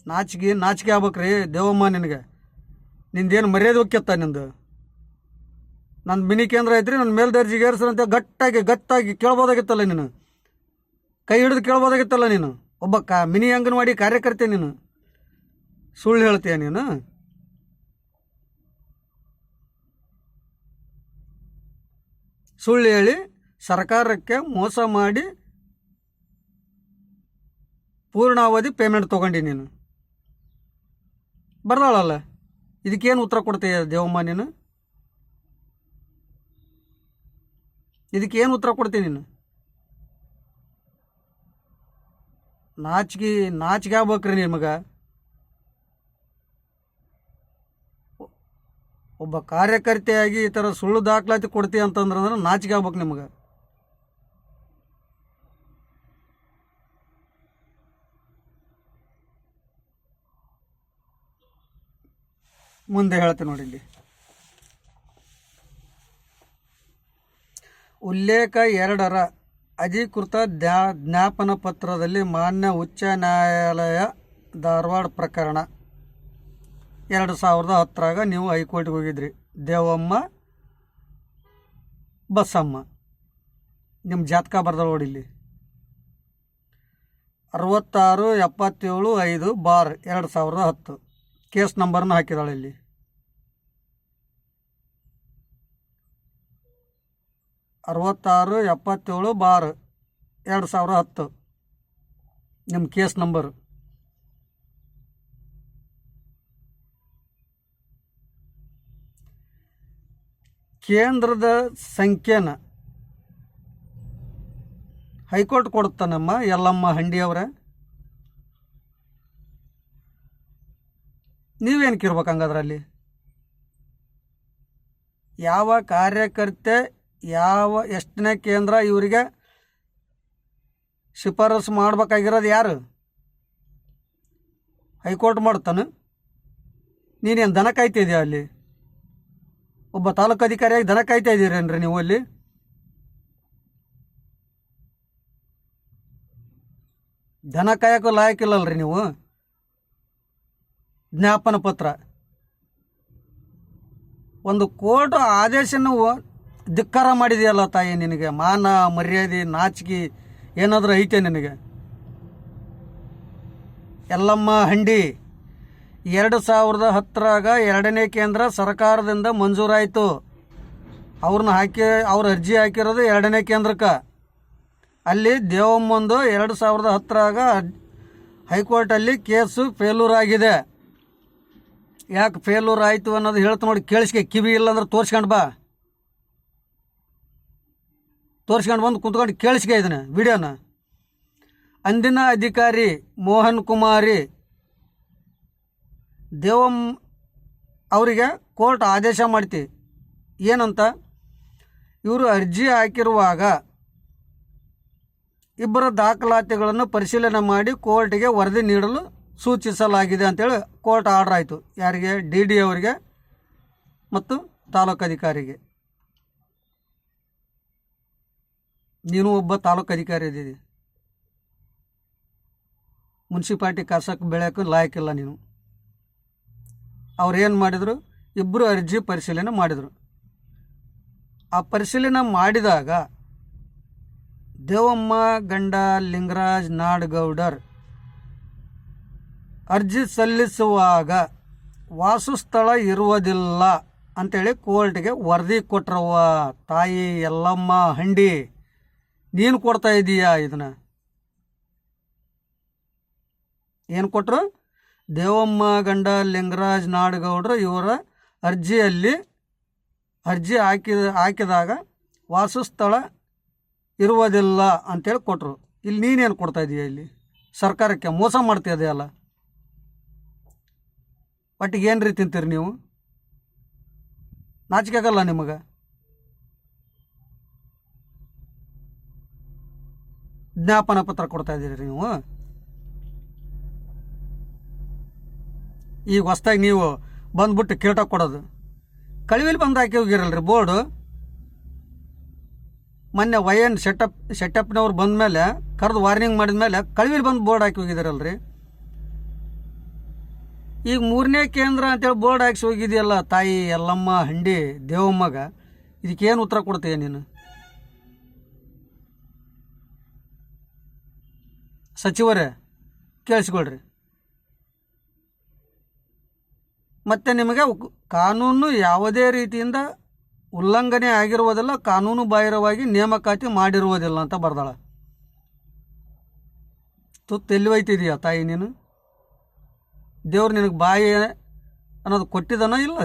ನಾಚಿಕೆ ಆಗ್ಬೇಕ್ರಿ ದೇವಮ್ಮ ನಿನಗೆ. ನಿಂದೇನು ಮರ್ಯಾದೆ ಹೋಗ್ಯತ್ತ ನಿಂದು? ನನ್ನ ಮಿನಿ ಕೇಂದ್ರ ಐತ್ರಿ, ನನ್ನ ಮೇಲ್ದರ್ಜಿಗೆ ಏರಿಸ್ರಂತೆ ಗತ್ತಾಗಿ ಕೇಳ್ಬೋದಾಗಿತ್ತಲ್ಲ ನೀನು. ಕೈ ಹಿಡಿದು ಕೇಳ್ಬೋದಾಗಿತ್ತಲ್ಲ ನೀನು. ಒಬ್ಬ ಮಿನಿ ಅಂಗನವಾಡಿ ಕಾರ್ಯಕರ್ತೆ ನೀನು. ಸುಳ್ಳು ಹೇಳ್ತೀಯ ನೀನು? ಸುಳ್ಳು ಹೇಳಿ ಸರ್ಕಾರಕ್ಕೆ ಮೋಸ ಮಾಡಿ ಪೂರ್ಣಾವಧಿ ಪೇಮೆಂಟ್ ತೊಗೊಂಡಿ ನೀನು. ಬರ್ದಾಳಲ್ಲ, ಇದಕ್ಕೇನು ಉತ್ತರ ಕೊಡ್ತೀಯ ದೇವಮ್ಮ ನೀನು? ಇದಕ್ಕೇನು ಉತ್ತರ ಕೊಡ್ತೀನಿ ನೀನು? ನಾಚಿಕೆ ಆಗ್ಬೇಕ್ರಿ ನಿಮಗೆ. ಒಬ್ಬ ಕಾರ್ಯಕರ್ತೆಯಾಗಿ ಈ ಥರ ಸುಳ್ಳು ದಾಖಲಾತಿ ಕೊಡ್ತೀಯ ಅಂತಂದ್ರೆ ನಾಚಿಕೆ ಆಗ್ಬೇಕು ನಿಮಗೆ. ಮುಂದೆ ಹೇಳ್ತೀನಿ ನೋಡಿ. ಇಲ್ಲಿ ಉಲ್ಲೇಖ 2ರ ಅಧಿಕೃತ ಜ್ಞಾಪನ ಪತ್ರದಲ್ಲಿ ಮಾನ್ಯ ಉಚ್ಚ ನ್ಯಾಯಾಲಯ ಧಾರವಾಡ ಪ್ರಕರಣ 2010ರಾಗ ನೀವು ಹೈಕೋರ್ಟ್ಗೆ ಹೋಗಿದ್ರಿ. ದೇವಮ್ಮ ಬಸಮ್ಮ ನಿಮ್ಮ ಜಾತಕ ಬರ್ದಳ ನೋಡಿ. ಇಲ್ಲಿ 6677/5/2010 ಕೇಸ್ ನಂಬರ್ನ ಹಾಕಿದಾಳೆ. ಇಲ್ಲಿ 6677/2010 ನಿಮ್ಮ ಕೇಸ್ ನಂಬರು. ಕೇಂದ್ರದ ಸಂಖ್ಯೆನ ಹೈಕೋರ್ಟ್ ಕೊಡುತ್ತಾನಮ್ಮ ಯಲ್ಲಮ್ಮ ಹಂಡಿಯವರ. ನೀವೇನಕ್ಕೆ ಇರ್ಬೇಕು ಹಂಗಾದ್ರೆ ಅಲ್ಲಿ? ಯಾವ ಕಾರ್ಯಕರ್ತೆ ಎಷ್ಟನೇ ಕೇಂದ್ರ ಇವರಿಗೆ ಶಿಫಾರಸು ಮಾಡ್ಬೇಕಾಗಿರೋದು ಯಾರು? ಹೈಕೋರ್ಟ್ ಮಾಡ್ತಾನೆ. ನೀನೇನು ದನ ಕಾಯ್ತಿದ್ಯಾ ಅಲ್ಲಿ? ಒಬ್ಬ ತಾಲೂಕು ಅಧಿಕಾರಿಯಾಗಿ ದನ ಕಾಯ್ತಾ ಇದ್ದೀರೇನ್ರಿ ನೀವು ಅಲ್ಲಿ? ದನ ಕಾಯಕ್ಕೂ ಲಾಯಕ್ಕಿಲ್ಲಲ್ರಿ ನೀವು. ಜ್ಞಾಪನ ಪತ್ರ, ಒಂದು ಕೋರ್ಟ್ ಆದೇಶನ ಧಿಕ್ಕಾರ ಮಾಡಿದೆಯಲ್ಲ ತಾಯಿ. ನಿನಗೆ ಮಾನ ಮರ್ಯಾದೆ ನಾಚಿಕೆ ಏನಾದರೂ ಐತೆ ನಿನಗೆ? ಯಲ್ಲಮ್ಮ ಹಂಡಿ 2010ರಾಗ 2ನೇ ಕೇಂದ್ರ ಸರ್ಕಾರದಿಂದ ಮಂಜೂರಾಯಿತು. ಅವ್ರ ಅರ್ಜಿ ಹಾಕಿರೋದು 2ನೇ ಕೇಂದ್ರಕ್ಕೆ. ಅಲ್ಲಿ ದೇವಮ್ಮಂದು 2010ರಾಗ ಹೈಕೋರ್ಟಲ್ಲಿ ಕೇಸು ಫೇಲ್ಯೂರ್ ಆಗಿದೆ. ಯಾಕೆ ಫೇಲ್ಯೂರ್ ಆಯಿತು ಅನ್ನೋದು ಹೇಳ್ತು ನೋಡಿ. ಕೇಳಿಸ್ಕೆ, ಕಿವಿ ಇಲ್ಲಾಂದ್ರೆ ತೋರಿಸ್ಕೊಂಡು ಬಾ. ತೋರಿಸ್ಕೊಂಡು ಬಂದು ಕುಂತ್ಕೊಂಡು ಕೇಳಿಸ್ಕೆ ಇದನ್ನು ವಿಡಿಯೋನ. ಅಂದಿನ ಅಧಿಕಾರಿ ಮೋಹನ್ ಕುಮಾರಿ ದೇವಮ್ಮ ಅವರಿಗೆ ಕೋರ್ಟ್ ಆದೇಶ ಮಾಡ್ತಿ ಏನಂತ, ಇವರು ಅರ್ಜಿ ಹಾಕಿರುವಾಗ ಇಬ್ಬರ ದಾಖಲಾತಿಗಳನ್ನು ಪರಿಶೀಲನೆ ಮಾಡಿ ಕೋರ್ಟಿಗೆ ವರದಿ ನೀಡಲು ಸೂಚಿಸಲಾಗಿದೆ ಅಂತೇಳಿ ಕೋರ್ಟ್ ಆರ್ಡರ್ ಆಯಿತು. ಯಾರಿಗೆ? DD ಅವರಿಗೆ ಮತ್ತು ತಾಲೂಕು ಅಧಿಕಾರಿಗೆ. ನೀನು ಒಬ್ಬ ತಾಲೂಕು ಅಧಿಕಾರಿ ಇದ್ದೀರಿ. ಮುನ್ಸಿಪಾಲ್ಟಿ ಕಸಕ್ಕೆ ಬೆಳೆಯೋಕ್ಕೂ ಲಾಯಕ್ಕಿಲ್ಲ ನೀನು. ಅವ್ರು ಏನು ಮಾಡಿದರು? ಇಬ್ಬರು ಅರ್ಜಿ ಪರಿಶೀಲನೆ ಮಾಡಿದರು. ಆ ಪರಿಶೀಲನೆ ಮಾಡಿದಾಗ ದೇವಮ್ಮ ಗಂಡ ಲಿಂಗರಾಜ್ ನಾಡಗೌಡರ್ ಅರ್ಜಿ ಸಲ್ಲಿಸುವಾಗ ವಾಸಸ್ಥಳ ಇರುವುದಿಲ್ಲ ಅಂಥೇಳಿ ಕೋರ್ಟ್ಗೆ ವರದಿ ಕೊಟ್ರವ್ವ. ತಾಯಿ ಯಲ್ಲಮ್ಮ ಹಂಡಿ, ನೀನು ಕೊಡ್ತಾ ಇದ್ದೀಯಾ ಇದನ್ನು? ಏನು ಕೊಟ್ಟರು? ದೇವಮ್ಮ ಗಂಡ ಲಿಂಗರಾಜ್ ನಾಡಗೌಡರು ಇವರ ಅರ್ಜಿಯಲ್ಲಿ ಹಾಕಿದಾಗ ವಾಸಸ್ಥಳ ಇರುವುದಿಲ್ಲ ಅಂತೇಳಿ ಕೊಟ್ಟರು. ಇಲ್ಲಿ ನೀನೇನು ಕೊಡ್ತಾ ಇದೀಯ? ಇಲ್ಲಿ ಸರ್ಕಾರಕ್ಕೆ ಮೋಸ ಮಾಡ್ತಿದೆಯಲ್ಲ. ಒಟ್ಟಿಗೆ ಏನು ರೀತಿ ತಿಂತೀರಿ ನೀವು? ನಾಚಿಕೆ ಆಗಲ್ಲ ನಿಮಗೆ? ಜ್ಞಾಪನ ಪತ್ರ ಕೊಡ್ತಾ ಇದ್ದೀರಿ ನೀವು. ಈಗ ಹೊಸ್ದಾಗಿ ನೀವು ಬಂದ್ಬಿಟ್ಟು ಕೇಟ ಕೊಡೋದು. ಕಳಿವಿಲಿ ಬಂದು ಹಾಕಿ ಹೋಗಿರಲ್ರಿ ಬೋರ್ಡು. ಮೊನ್ನೆ YN ಸೆಟಪ್ನವ್ರು ಬಂದ ಮೇಲೆ ಕರೆದು ವಾರ್ನಿಂಗ್ ಮಾಡಿದ ಮೇಲೆ ಕಳಿವಿಲಿ ಬಂದು ಬೋರ್ಡ್ ಹಾಕಿ ಹೋಗಿದ್ದೀರಲ್ರಿ. ಈಗ 3ನೇ ಕೇಂದ್ರ ಅಂತೇಳಿ ಬೋರ್ಡ್ ಹಾಕಿಸಿ ಹೋಗಿದೆಯಲ್ಲ ತಾಯಿ ಯಲ್ಲಮ್ಮ ಹಂಡಿ ದೇವಮ್ಮಗ. ಇದಕ್ಕೇನು ಉತ್ತರ ಕೊಡ್ತೀಯ ನೀನು? ಸಚಿವರೇ ಕೇಳಿಸ್ಕೊಳ್ರಿ. ಮತ್ತು ನಿಮಗೆ ಕಾನೂನು ಯಾವುದೇ ರೀತಿಯಿಂದ ಉಲ್ಲಂಘನೆ ಆಗಿರುವುದಿಲ್ಲ, ಕಾನೂನು ಬಾಹಿರವಾಗಿ ನೇಮಕಾತಿ ಮಾಡಿರುವುದಿಲ್ಲ ಅಂತ ಬರ್ದಾಳ. ತುತ್ತು ಎಲ್ಲಿ ಒಯ್ತಿದೀಯ ತಾಯಿ ನೀನು? ದೇವ್ರು ನಿನಗೆ ಬಾಯಿ ಅನ್ನೋದು ಕೊಟ್ಟಿದನೋ ಇಲ್ಲ?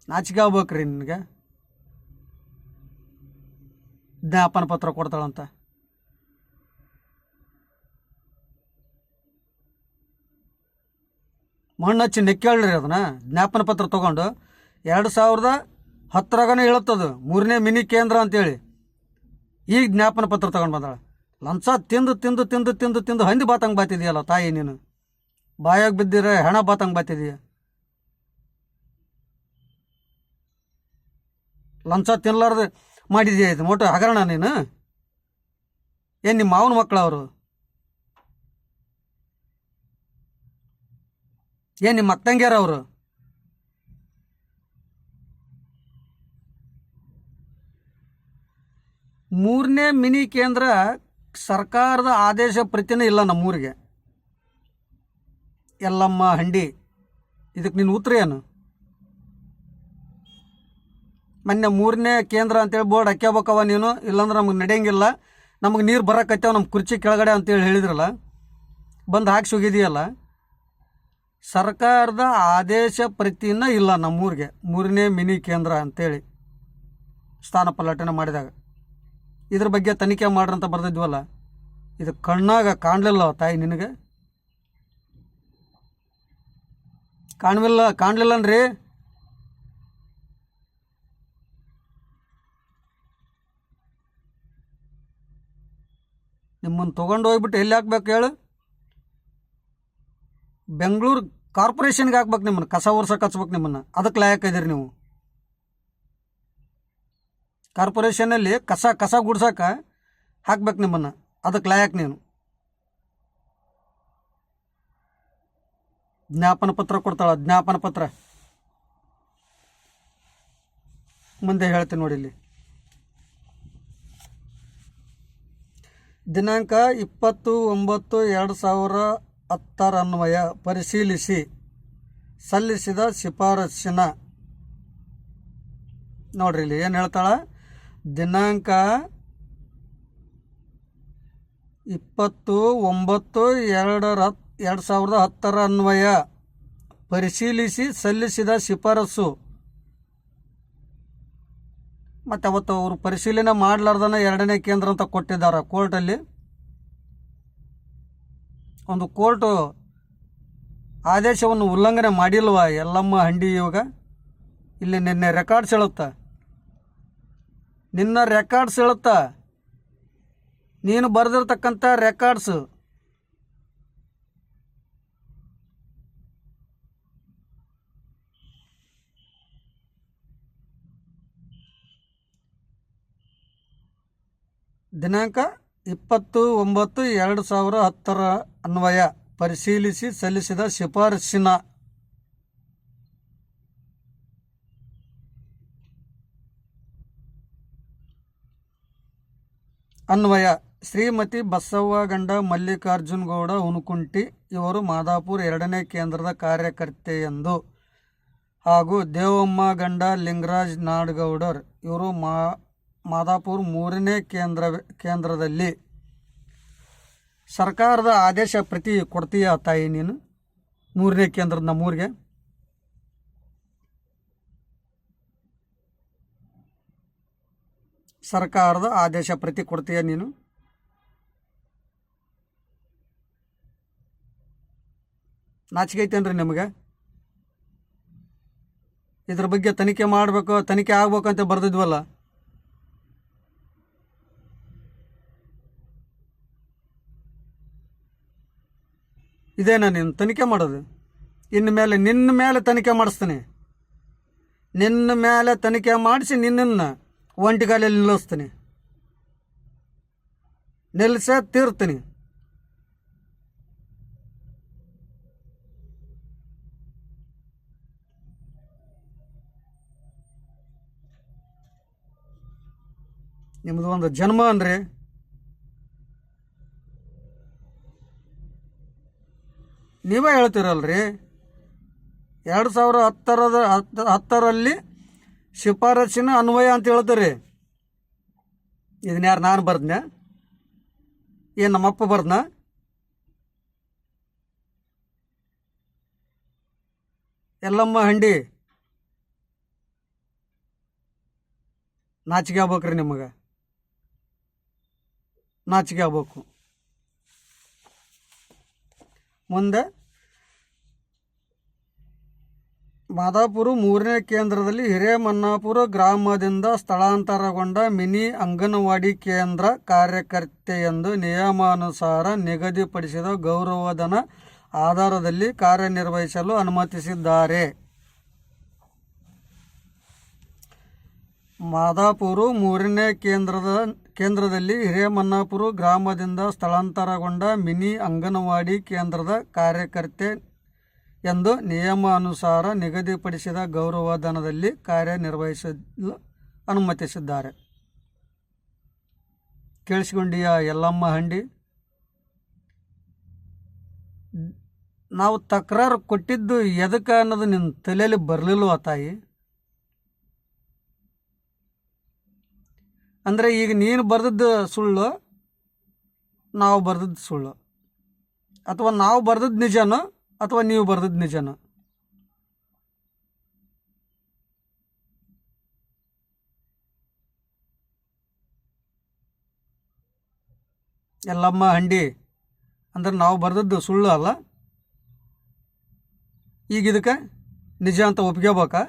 ನಾಚಿಕೆ ಆಗ್ಬೇಕ್ರಿ ನಿನಗೆ. ಜ್ಞಾಪನ ಪತ್ರ ಕೊಡ್ತಾಳಂತ. ಮಣ್ಣು ಹಚ್ಚಿ ನೆಕ್ಕೇಳ್ರಿ ಅದನ್ನ. ಜ್ಞಾಪನ ಪತ್ರ ತೊಗೊಂಡು 2010ರಾಗನೇ ಹೇಳುತ್ತದು 3ನೇ ಮಿನಿ ಕೇಂದ್ರ ಅಂತೇಳಿ. ಈಗ ಜ್ಞಾಪನ ಪತ್ರ ತೊಗೊಂಡು ಬಂದಾಳ. ಲಂಚ ತಿಂದು ತಿಂದು ತಿಂದು ತಿಂದು ತಿಂದು ಹಂದಿ ಬಾತಂಗೆ ಬಾತಿದೆಯಲ್ಲ ತಾಯಿ ನೀನು. ಬಾಯಾಗ ಬಿದ್ದಿರ ಹೆಣ ಬಾತಂಗೆ ಬಾತಿದೀಯ. ಲಂಚ ತಿನ್ನಲಾರ್ದು ಮಾಡಿದೆಯಾ ಇದು ಮೋಟು ಹಗರಣ ನೀನು? ಏನು ನಿಮ್ಮ ಮಾವನ ಮಕ್ಕಳು ಅವರು? ಏನು ನಿಮ್ಮ ಅಕ್ಕಂಗ್ಯಾರ ಅವರು? ಮೂರನೇ ಮಿನಿ ಕೇಂದ್ರ ಸರ್ಕಾರದ ಆದೇಶ ಪ್ರತಿನೇ ಇಲ್ಲ ನಮ್ಮೂರಿಗೆ. ಯಲ್ಲಮ್ಮ ಹಂಡಿ, ಇದಕ್ಕೆ ನಿನ್ನ ಉತ್ತರ ಏನು? ಮೊನ್ನೆ 3ನೇ ಕೇಂದ್ರ ಅಂತೇಳಿ ಬೋರ್ಡ್ ಹಾಕ್ಯಬೇಕವ ನೀನು, ಇಲ್ಲಾಂದ್ರೆ ನಮಗೆ ನಡೆಯಂಗಿಲ್ಲ, ನಮಗೆ ನೀರು ಬರೋಕತ್ತೇವ ನಮ್ಮ ಕುರ್ಚಿ ಕೆಳಗಡೆ ಅಂತೇಳಿ ಹೇಳಿದ್ರಲ್ಲ. ಬಂದು ಹಾಕಿ ಹೋಗಿದೆಯಲ್ಲ, ಸರ್ಕಾರದ ಆದೇಶ ಪ್ರತಿನ ಇಲ್ಲ ನಮ್ಮೂರಿಗೆ 3ನೇ ಮಿನಿ ಕೇಂದ್ರ ಅಂತೇಳಿ ಸ್ಥಾನ ಪಲ್ಲಟನೆ ಮಾಡಿದಾಗ. ಇದ್ರ ಬಗ್ಗೆ ತನಿಖೆ ಮಾಡ್ರಂತ ಬರ್ದಿದ್ವಲ್ಲ, ಇದು ಕಣ್ಣಾಗ ಕಾಣಲಿಲ್ಲ ತಾಯಿ ನಿನಗೆ? ಕಾಣಲಿಲ್ಲನ್ರಿ? ನಿಮ್ಮನ್ನು ತೊಗೊಂಡು ಹೋಗ್ಬಿಟ್ಟು ಎಲ್ಲಿ ಹಾಕ್ಬೇಕು ಹೇಳು? ಬೆಂಗಳೂರು ಕಾರ್ಪೊರೇಷನ್ಗೆ ಹಾಕ್ಬೇಕು ನಿಮ್ಮನ್ನು, ಕಸ ಒರ್ಸಕ್ಕೆ ಹಚ್ಬೇಕು ನಿಮ್ಮನ್ನು. ಅದಕ್ಕೆ ಲಾಯಕ್ ಇದೀರಿ ನೀವು. ಕಾರ್ಪೊರೇಷನಲ್ಲಿ ಕಸ ಗುಡ್ಸಕ್ಕೆ ಹಾಕ್ಬೇಕು ನಿಮ್ಮನ್ನು, ಅದಕ್ಕೆ ಲಾಯಕ್ ನೀನು. ಜ್ಞಾಪನ ಪತ್ರ ಕೊಡ್ತಾಳ, ಜ್ಞಾಪನ ಪತ್ರ. ಮುಂದೆ ಹೇಳ್ತೀನಿ ನೋಡಿ ಇಲ್ಲಿ. ದಿನಾಂಕ 20/9/2010 ಅನ್ವಯ ಪರಿಶೀಲಿಸಿ ಸಲ್ಲಿಸಿದ ಶಿಫಾರಸ್ಸಿನ, ನೋಡ್ರಿ ಇಲ್ಲಿ ಏನು ಹೇಳ್ತಾಳ, ದಿನಾಂಕ 20/9/2010 ಅನ್ವಯ ಪರಿಶೀಲಿಸಿ ಸಲ್ಲಿಸಿದ ಶಿಫಾರಸು. ಮತ್ತು ಅವತ್ತು ಅವರು ಪರಿಶೀಲನೆ ಮಾಡಲಾರ್ದನ 2ನೇ ಕೇಂದ್ರ ಅಂತ ಕೊಟ್ಟಿದ್ದಾರೆ ಕೋರ್ಟಲ್ಲಿ. ಒಂದು ಕೋರ್ಟು ಆದೇಶವನ್ನು ಉಲ್ಲಂಘನೆ ಮಾಡಿಲ್ವ ಯಲ್ಲಮ್ಮ ಹಂಡಿ? ಇವಾಗ ಇಲ್ಲಿ ನಿನ್ನೆ ರೆಕಾರ್ಡ್ಸ್ ಹೇಳುತ್ತಾ, ನಿನ್ನ ರೆಕಾರ್ಡ್ಸ್ ಹೇಳುತ್ತಾ, ನೀನು ಬರೆದಿರ್ತಕ್ಕಂಥ ರೆಕಾರ್ಡ್ಸು. ದಿನಾಂಕ 20/9/2010 ಅನ್ವಯ ಪರಿಶೀಲಿಸಿ ಸಲ್ಲಿಸಿದ ಶಿಫಾರಸ್ಸಿನ ಅನ್ವಯ ಶ್ರೀಮತಿ ಬಸವ್ವಗಂಡ ಮಲ್ಲಿಕಾರ್ಜುನ ಗೌಡ ಹುನಕುಂಟಿ ಇವರು ಮಾದಾಪುರ 2ನೇ ಕೇಂದ್ರದ ಕಾರ್ಯಕರ್ತೆಯೆಂದು, ಹಾಗೂ ದೇವಮ್ಮ ಗಂಡ ಲಿಂಗರಾಜ್ ನಾಡಗೌಡರ್ ಇವರು ಮಾದಾಪುರ 3ನೇ ಕೇಂದ್ರದಲ್ಲಿ. ಸರ್ಕಾರದ ಆದೇಶ ಪ್ರತಿ ಕೊಡ್ತೀಯ ತಾಯಿ ನೀನು 3ನೇ ಕೇಂದ್ರದ ನಮ್ಮೂರಿಗೆ? ಸರ್ಕಾರದ ಆದೇಶ ಪ್ರತಿ ಕೊಡ್ತೀಯ ನೀನು? ನಾಚಿಕೆ ಐತೇನ್ರಿ ನಿಮಗೆ? ಇದ್ರ ಬಗ್ಗೆ ತನಿಖೆ ಮಾಡಬೇಕು, ತನಿಖೆ ಆಗ್ಬೇಕು ಅಂತ ಬರ್ದಿದ್ವಲ್ಲ. ಇದೇನಾ ನೀನು ತನಿಖೆ ಮಾಡೋದು? ನಿನ್ನ ಮೇಲೆ ತನಿಖೆ ಮಾಡಿಸ್ತೀನಿ. ನಿನ್ನ ಮೇಲೆ ತನಿಖೆ ಮಾಡಿಸಿ ನಿನ್ನನ್ನು ಒಂಟಿಗಾಲಲ್ಲಿ ನಿಲ್ಲಿಸ್ತೀನಿ, ನಿಲ್ಲಿಸೇ ತೀರ್ತೀನಿ. ನಿಮ್ಮದು ಒಂದು ಜನ್ಮ ಅಂದರೆ ನೀವೇ ಹೇಳ್ತೀರಲ್ರಿ. 2010ರಲ್ಲಿ ಶಿಫಾರಸ್ಸಿನ ಅನ್ವಯ ಅಂತ ಹೇಳ್ತೀರಿ. ಇದನ್ನ ಯಾರು ನಾನು ಬರ್ದ್ನ? ಏನು ನಮ್ಮಪ್ಪ ಬರ್ದ್ನ? ಯಲ್ಲಮ್ಮ ಹಂಡಿ ನಾಚಿಕೆ ಆಗ್ಬೇಕ್ರಿ ನಿಮಗೆ, ನಾಚಿಕೆ ಆಗ್ಬೇಕು. ಮುಂದೆ ಮಾದಾಪುರ 3ನೇ ಕೇಂದ್ರದಲ್ಲಿ ಹಿರೇಮನ್ನಾಪುರ ಗ್ರಾಮದಿಂದ ಸ್ಥಳಾಂತರಗೊಂಡ ಮಿನಿ ಅಂಗನವಾಡಿ ಕೇಂದ್ರ ಕಾರ್ಯಕರ್ತೆಯೆಂದು ನಿಯಮಾನುಸಾರ ನಿಗದಿಪಡಿಸಿದ ಗೌರವಧನ ಆಧಾರದಲ್ಲಿ ಕಾರ್ಯನಿರ್ವಹಿಸಲು ಅನುಮತಿಸಿದ್ದಾರೆ. ಮಾದಾಪುರ 3ನೇ ಕೇಂದ್ರದಲ್ಲಿ ಹಿರೇಮನ್ನಾಪುರ ಗ್ರಾಮದಿಂದ ಸ್ಥಳಾಂತರಗೊಂಡ ಮಿನಿ ಅಂಗನವಾಡಿ ಕೇಂದ್ರದ ಕಾರ್ಯಕರ್ತೆ ಎಂದು ನಿಯಮಾನುಸಾರ ನಿಗದಿಪಡಿಸಿದ ಗೌರವಧನದಲ್ಲಿ ಕಾರ್ಯನಿರ್ವಹಿಸಲು ಅನುಮತಿಸಿದ್ದಾರೆ. ಕೇಳಿಸ್ಕೊಂಡಿಯಾ ಯಲ್ಲಮ್ಮ ಹಂಡಿ? ನಾವು ತಕರಾರು ಕೊಟ್ಟಿದ್ದು ಎದಕ್ಕೆ ಅನ್ನೋದು ನಿನ್ನ ತಲೆಯಲ್ಲಿ ಬರಲಿಲ್ವ ತಾಯಿ? ಅಂದರೆ ಈಗ ನೀನು ಬರೆದದ್ದು ಸುಳ್ಳು, ನಾವು ಬರೆದದ್ದು ಸುಳ್ಳು. ಅಥವಾ ನಾವು ಬರೆದದ್ದು ನಿಜನೋ ಅಥವಾ ನೀವು ಬರೆದದ್ದು ನಿಜನೋ? ಎಲ್ಲಮ್ಮ ಹಂಡಿ ಅಂದ್ರೆ ನಾವು ಬರೆದದ್ದು ಸುಳ್ಳು ಅಲ್ಲ. ಈಗ ಇದಕ್ಕೆ ನಿಜ ಅಂತ ಒಪ್ಕೋಬೇಕಾ?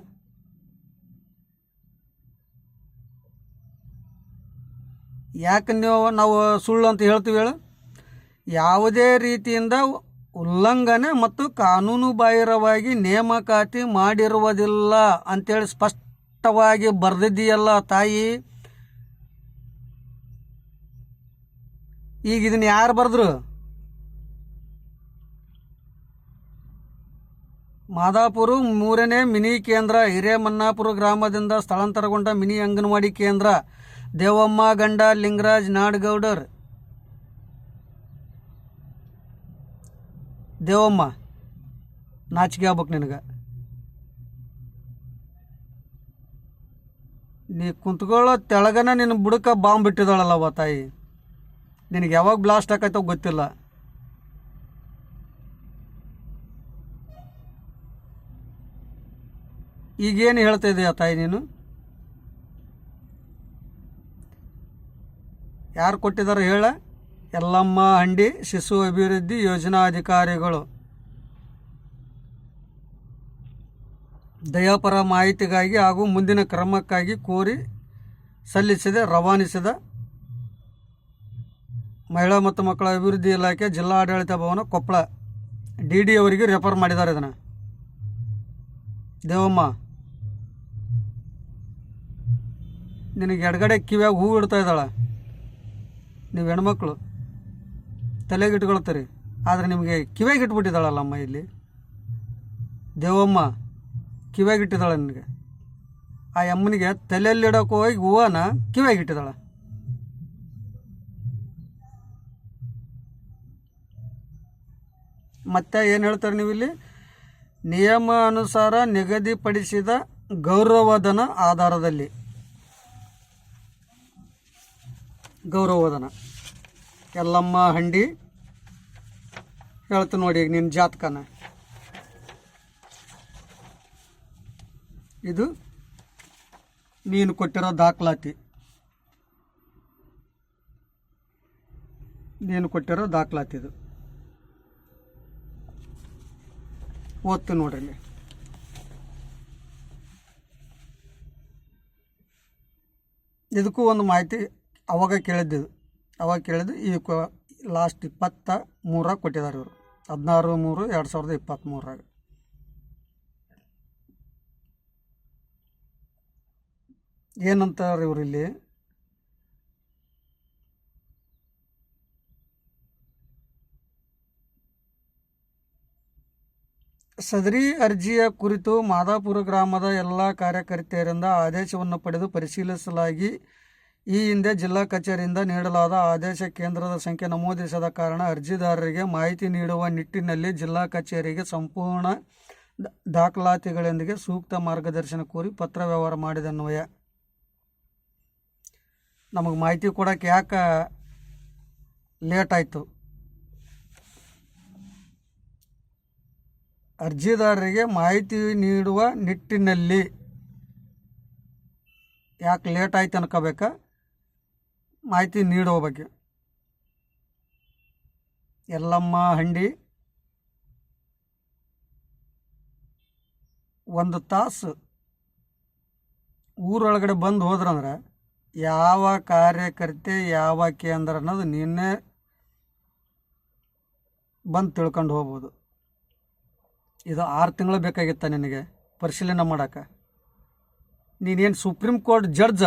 ಯಾಕೆ ನಾವು ಸುಳ್ಳು ಅಂತ ಹೇಳ್ತೀವಿ ಹೇಳು? ಯಾವುದೇ ರೀತಿಯಿಂದ ಉಲ್ಲಂಘನೆ ಮತ್ತು ಕಾನೂನು ಬಾಹಿರವಾಗಿ ನೇಮಕಾತಿ ಮಾಡಿರುವುದಿಲ್ಲ ಅಂತೇಳಿ ಸ್ಪಷ್ಟವಾಗಿ ಬರೆದಿದ್ದೀಯಲ್ಲ ತಾಯಿ. ಈಗ ಇದನ್ನ ಯಾರು ಬರೆದ್ರು? ಮಾದಾಪುರ 3ನೇ ಮಿನಿ ಕೇಂದ್ರ ಹಿರೇಮನ್ನಾಪುರ ಗ್ರಾಮದಿಂದ ಸ್ಥಳಾಂತರಗೊಂಡ ಮಿನಿ ಅಂಗನವಾಡಿ ಕೇಂದ್ರ. ದೇವಮ್ಮ ಗಂಡ ಲಿಂಗರಾಜ್ ನಾಡಗೌಡರ್. ದೇವಮ್ಮ, ನಾಚಿಕೆ ಆಗ್ಬೇಕು ನಿನಗೆ. ನೀ ಕುಂತ್ಕೊಳ್ಳೋ ತೆಳಗನ ನಿನ್ನ ಬುಡಕ ಬಾಂಬ್ ಬಿಟ್ಟಿದ್ದಾಳಲ್ಲವ ತಾಯಿ. ನಿನಗೆ ಯಾವಾಗ ಬ್ಲಾಸ್ಟ್ ಆಕೈತೋ ಗೊತ್ತಿಲ್ಲ. ಈಗೇನು ಹೇಳ್ತಾ ಇದೆಯಾ ತಾಯಿ ನೀನು? ಯಾರು ಕೊಟ್ಟಿದ್ದಾರೆ ಹೇಳ? ಎಲ್ಲಮ್ಮ ಹಂಡಿ ಶಿಶು ಅಭಿವೃದ್ಧಿ ಯೋಜನಾ ಅಧಿಕಾರಿಗಳು. ದಯಾಪರ ಮಾಹಿತಿಗಾಗಿ ಹಾಗೂ ಮುಂದಿನ ಕ್ರಮಕ್ಕಾಗಿ ಕೋರಿ ಸಲ್ಲಿಸಿದೆ ರವಾನಿಸಿದ ಮಹಿಳಾ ಮತ್ತು ಮಕ್ಕಳ ಅಭಿವೃದ್ಧಿ ಇಲಾಖೆ ಜಿಲ್ಲಾ ಆಡಳಿತ ಭವನ ಕೊಪ್ಪಳ DD ಅವರಿಗೆ ರೆಫರ್ ಮಾಡಿದ್ದಾರೆ. ಇದನ್ನು ದೇವಮ್ಮ, ನಿನಗೆ ಎಡಗಡೆ ಕಿವ್ಯಾಗ ಹೂ ಇಡ್ತಾ ಇದ್ದಾಳೆ. ನೀವು ಹೆಣ್ಮಕ್ಳು ತಲೆಗೆ ಇಟ್ಕೊಳ್ತೀರಿ, ಆದರೆ ನಿಮಗೆ ಕಿವ್ಯಾಗ ಇಟ್ಬಿಟ್ಟಿದ್ದಾಳಲ್ಲಮ್ಮ. ಇಲ್ಲಿ ದೇವಮ್ಮ ಕಿವ್ಯಾಗ ಇಟ್ಟಿದ್ದಾಳೆ ನಿನಗೆ. ಆ ಅಮ್ಮನಿಗೆ ತಲೆಯಲ್ಲಿಡೋಕೆ ಹೋಗಿ ಹೂವನ ಕಿವ್ಯಾಗ ಇಟ್ಟಿದ್ದಾಳೆ. ಮತ್ತೆ ಏನು ಹೇಳ್ತಾರೆ ನೀವು ಇಲ್ಲಿ? ನಿಯಮ ಅನುಸಾರ ನಿಗದಿಪಡಿಸಿದ ಗೌರವಧನ ಆಧಾರದಲ್ಲಿ. ಗೌರವಧನ ಎಲ್ಲಮ್ಮ ಹಂಡಿ ಹೇಳ್ತು ನೋಡಿ. ಈಗ ನಿನ್ನ ಜಾತಕನ ಇದು ನೀನು ಕೊಟ್ಟಿರೋ ದಾಖಲಾತಿ. ಇದು ಓದ್ತು ನೋಡ್ರಿ ಇಲ್ಲಿ. ಇದಕ್ಕೂ ಒಂದು ಮಾಹಿತಿ ಅವಾಗ ಕೇಳಿದ್ದು ಈ ಲಾಸ್ಟ್ 23 ಕೊಟ್ಟಿದ್ದಾರೆ ಇವರು. 16/3/2023. ಏನಂತಾರೆ ಇವರು ಇಲ್ಲಿ? ಸದರಿ ಅರ್ಜಿಯ ಕುರಿತು ಮಾದಾಪುರ ಗ್ರಾಮದ ಎಲ್ಲ ಕಾರ್ಯಕರ್ತೆಯರಿಂದ ಆದೇಶವನ್ನು ಪಡೆದು ಪರಿಶೀಲಿಸಲಾಗಿ ಈ ಹಿಂದೆ ಜಿಲ್ಲಾ ಕಚೇರಿಯಿಂದ ನೀಡಲಾದ ಆದೇಶ ಕೇಂದ್ರದ ಸಂಖ್ಯೆ ನಮೂದಿಸದ ಕಾರಣ ಅರ್ಜಿದಾರರಿಗೆ ಮಾಹಿತಿ ನೀಡುವ ನಿಟ್ಟಿನಲ್ಲಿ ಜಿಲ್ಲಾ ಕಚೇರಿಗೆ ಸಂಪೂರ್ಣ ದಾಖಲಾತಿಗಳೊಂದಿಗೆ ಸೂಕ್ತ ಮಾರ್ಗದರ್ಶನ ಕೋರಿ ಪತ್ರ ವ್ಯವಹಾರ ಮಾಡಿದನ್ವಯ ನಮಗೆ ಮಾಹಿತಿ ಕೊಡೋಕ್ಕೆ ಯಾಕೆ ಲೇಟ್ ಆಯಿತು? ಅರ್ಜಿದಾರರಿಗೆ ಮಾಹಿತಿ ನೀಡುವ ನಿಟ್ಟಿನಲ್ಲಿ ಯಾಕೆ ಲೇಟ್ ಆಯ್ತು ಅನ್ಕೋಬೇಕಾ? ಮಾಹಿತಿ ನೀಡುವ ಬಗ್ಗೆ. ಎಲ್ಲಮ್ಮ ಹಂಡಿ 1 ತಾಸು ಊರೊಳಗಡೆ ಬಂದು ಹೋದ್ರಂದ್ರೆ ಯಾವ ಕಾರ್ಯಕರ್ತೆ ಯಾವ ಕೇಂದ್ರ ಅನ್ನೋದು ನೀನೇ ಬಂದು ತಿಳ್ಕೊಂಡು ಹೋಗ್ಬೋದು. ಇದು 6 ತಿಂಗಳು ಬೇಕಾಗಿತ್ತ ನಿನಗೆ ಪರಿಶೀಲನೆ ಮಾಡೋಕೆ? ನೀನೇನು ಸುಪ್ರೀಂ ಕೋರ್ಟ್ ಜಡ್ಜ?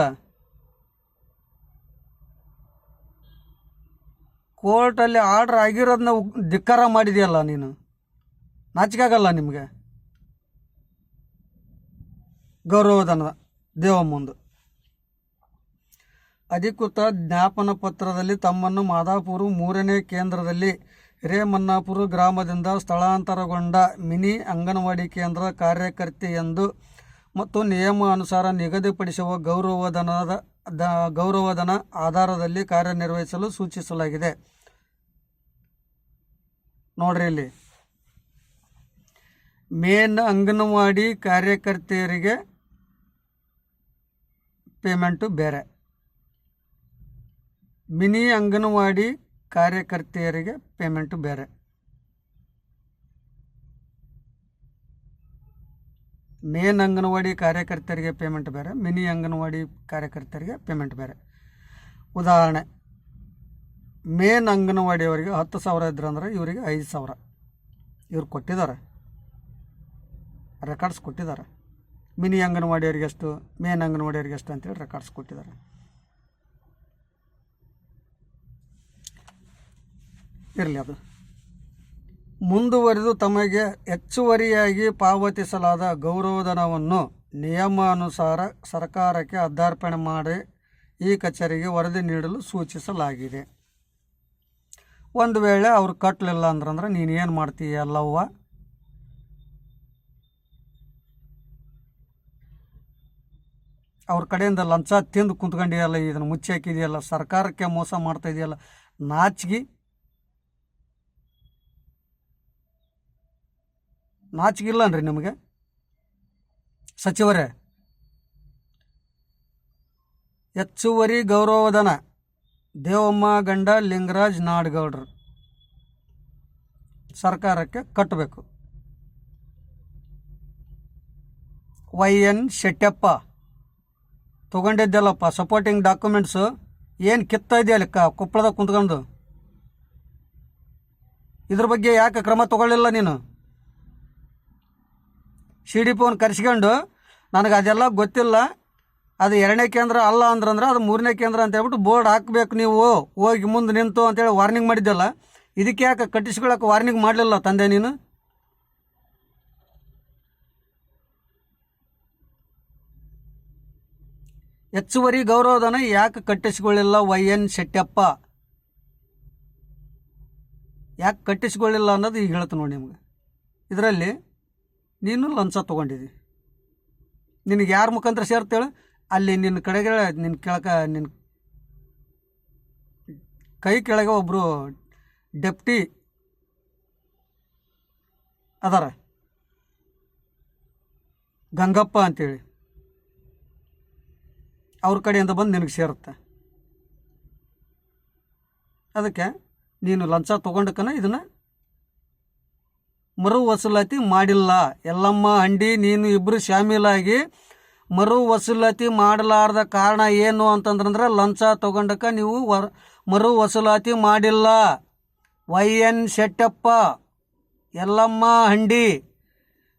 ಕೋರ್ಟಲ್ಲಿ ಆರ್ಡ್ರ್ ಆಗಿರೋದನ್ನ ಧಿಕ್ಕಾರ ಮಾಡಿದೆಯಲ್ಲ ನೀನು. ನಾಚಿಕಾಗಲ್ಲ ನಿಮಗೆ? ಗೌರವಧನ ದೇವಮ್ಮಂದು ಅಧಿಕೃತ ಜ್ಞಾಪನ ಪತ್ರದಲ್ಲಿ ತಮ್ಮನ್ನು ಮಾದಾಪುರ 3ನೇ ಕೇಂದ್ರದಲ್ಲಿ ಹಿರೇಮನ್ನಾಪುರ ಗ್ರಾಮದಿಂದ ಸ್ಥಳಾಂತರಗೊಂಡ ಮಿನಿ ಅಂಗನವಾಡಿ ಕೇಂದ್ರ ಕಾರ್ಯಕರ್ತೆ ಎಂದು ಮತ್ತು ನಿಯಮ ಅನುಸಾರ ನಿಗದಿಪಡಿಸುವ ಗೌರವಧನ ಆಧಾರದಲ್ಲಿ ಕಾರ್ಯನಿರ್ವಹಿಸಲು ಸೂಚಿಸಲಾಗಿದೆ. ನೋಡ್ರಿ ಇಲ್ಲಿ ಮೇನ್ ಅಂಗನವಾಡಿ ಕಾರ್ಯಕರ್ತೆಯರಿಗೆ ಪೇಮೆಂಟು ಬೇರೆ, ಮಿನಿ ಅಂಗನವಾಡಿ ಕಾರ್ಯಕರ್ತೆಯರಿಗೆ ಪೇಮೆಂಟು ಬೇರೆ. ಮೇನ್ ಅಂಗನವಾಡಿ ಕಾರ್ಯಕರ್ತರಿಗೆ ಪೇಮೆಂಟ್ ಬೇರೆ, ಮಿನಿ ಅಂಗನವಾಡಿ ಕಾರ್ಯಕರ್ತರಿಗೆ ಪೇಮೆಂಟ್ ಬೇರೆ. ಉದಾಹರಣೆ, ಮೇನ್ ಅಂಗನವಾಡಿಯವರಿಗೆ 10,000 ಇದ್ರಂದ್ರೆ ಇವರಿಗೆ 5,000 ಇವ್ರು ಕೊಟ್ಟಿದ್ದಾರೆ, ರೆಕಾರ್ಡ್ಸ್ ಕೊಟ್ಟಿದ್ದಾರೆ. ಮಿನಿ ಅಂಗನವಾಡಿಯವರಿಗೆ ಎಷ್ಟು, ಮೇನ್ ಅಂಗನವಾಡಿಯವರಿಗೆ ಎಷ್ಟು ಅಂತೇಳಿ ರೆಕಾರ್ಡ್ಸ್ ಕೊಟ್ಟಿದ್ದಾರೆ. ಇರಲಿ. ಅದು ಮುಂದುವರಿದು ತಮಗೆ ಹೆಚ್ಚುವರಿಯಾಗಿ ಪಾವತಿಸಲಾದ ಗೌರವಧನವನ್ನು ನಿಯಮಾನುಸಾರ ಸರ್ಕಾರಕ್ಕೆ ಅರ್ಪಣೆ ಮಾಡಿ ಈ ಕಚೇರಿಗೆ ವರದಿ ನೀಡಲು ಸೂಚಿಸಲಾಗಿದೆ. ಒಂದು ವೇಳೆ ಅವ್ರು ಕಟ್ಟಲಿಲ್ಲ ಅಂದ್ರಂದ್ರೆ ನೀನು ಏನು ಮಾಡ್ತೀಯ ಎಲ್ಲವ್ವ, ಅವ್ರ ಕಡೆಯಿಂದ ಲಂಚ ತಿಂದು ಕುಂತ್ಕೊಂಡಿಯಲ್ಲ, ಇದನ್ನು ಮುಚ್ಚಿ ಹಾಕಿದೆಯಲ್ಲ, ಸರ್ಕಾರಕ್ಕೆ ಮೋಸ ಮಾಡ್ತಾ ಇದೆಯಲ್ಲ, ನಾಚಿಗಿಲ್ಲನ್ರಿ ನಿಮಗೆ ಸಚಿವರೇ? ಹೆಚ್ಚುವರಿ ಗೌರವಧನ ದೇವಮ್ಮ ಗಂಡ ಲಿಂಗರಾಜ್ ನಾಡಗೌಡರು ಸರ್ಕಾರಕ್ಕೆ ಕಟ್ಟಬೇಕು. YN ಶೆಟ್ಟಪ್ಪ ತೊಗೊಂಡಿದ್ದಲ್ಲಪ್ಪ ಸಪೋರ್ಟಿಂಗ್ ಡಾಕ್ಯುಮೆಂಟ್ಸು, ಏನು ಕಿತ್ತಾ ಇದೆಯಲ್ಲ ಕೊಪ್ಪಳದಾಗ ಕುಂತ್ಕೊಂಡು, ಇದ್ರ ಬಗ್ಗೆ ಯಾಕೆ ಕ್ರಮ ತೊಗೊಳ್ಳಿಲ್ಲ ನೀನು? CDP ಕರೆಸ್ಕೊಂಡು ನನಗೆ ಅದೆಲ್ಲ ಗೊತ್ತಿಲ್ಲ, ಅದು 2ನೇ ಕೇಂದ್ರ ಅಲ್ಲ ಅಂದ್ರಂದ್ರೆ ಅದು 3ನೇ ಕೇಂದ್ರ ಅಂತ ಹೇಳ್ಬಿಟ್ಟು ಬೋರ್ಡ್ ಹಾಕಬೇಕು, ನೀವು ಹೋಗಿ ಮುಂದೆ ನಿಂತು ಅಂತೇಳಿ ವಾರ್ನಿಂಗ್ ಮಾಡಿದ್ದಲ್ಲ, ಇದಕ್ಕೆ ಯಾಕೆ ಕಟ್ಟಿಸ್ಕೊಳ್ಳೋಕೆ ವಾರ್ನಿಂಗ್ ಮಾಡಲಿಲ್ಲ ತಂದೆ ನೀನು? ಹೆಚ್ಚುವರಿ ಗೌರವಧನ ಯಾಕೆ ಕಟ್ಟಿಸಿಕೊಳ್ಳಿಲ್ಲ YN ಶೆಟ್ಟಪ್ಪ? ಯಾಕೆ ಕಟ್ಟಿಸಿಕೊಳ್ಳಿಲ್ಲ ಅನ್ನೋದು ಈಗ ಹೇಳ್ತೀನಿ ನೋಡಿ ನಿಮ್ಗೆ. ಇದರಲ್ಲಿ ನೀನು ಲಂಚ ತೊಗೊಂಡಿದ್ದಿ, ನಿನಗೆ ಯಾರ ಮುಖಾಂತರ ಸೇರ್ತೇಳು? ಅಲ್ಲಿ ನಿನ್ನ ಕಡೆಗೆ ನಿನ್ನ ಕೈ ಕೆಳಗೆ ಒಬ್ಬರು ಡೆಪ್ಟಿ ಅದಾರ, ಗಂಗಪ್ಪ ಅಂತೇಳಿ, ಅವ್ರ ಕಡೆಯಿಂದ ಬಂದು ನಿನಗೆ ಸೇರುತ್ತೆ. ಅದಕ್ಕೆ ನೀನು ಲಂಚ ತೊಗೊಂಡಕ್ಕನ ಇದನ್ನು ಮರು ವಸೂಲಾತಿ ಮಾಡಿಲ್ಲ. ಎಲ್ಲಮ್ಮ ಹಂಡಿ ನೀನು ಇಬ್ಬರು ಶಾಮೀಲಾಗಿ ಮರು ವಸೂಲಾತಿ ಮಾಡಲಾರ್ದ ಕಾರಣ ಏನು ಅಂತಂದ್ರೆ ಲಂಚ ತೊಗೊಂಡಕ್ಕ ನೀವು ಮರು ವಸೂಲಾತಿ ಮಾಡಿಲ್ಲ. YN ಶೆಟ್ಟಪ್ಪ, ಎಲ್ಲಮ್ಮ ಹಂಡಿ,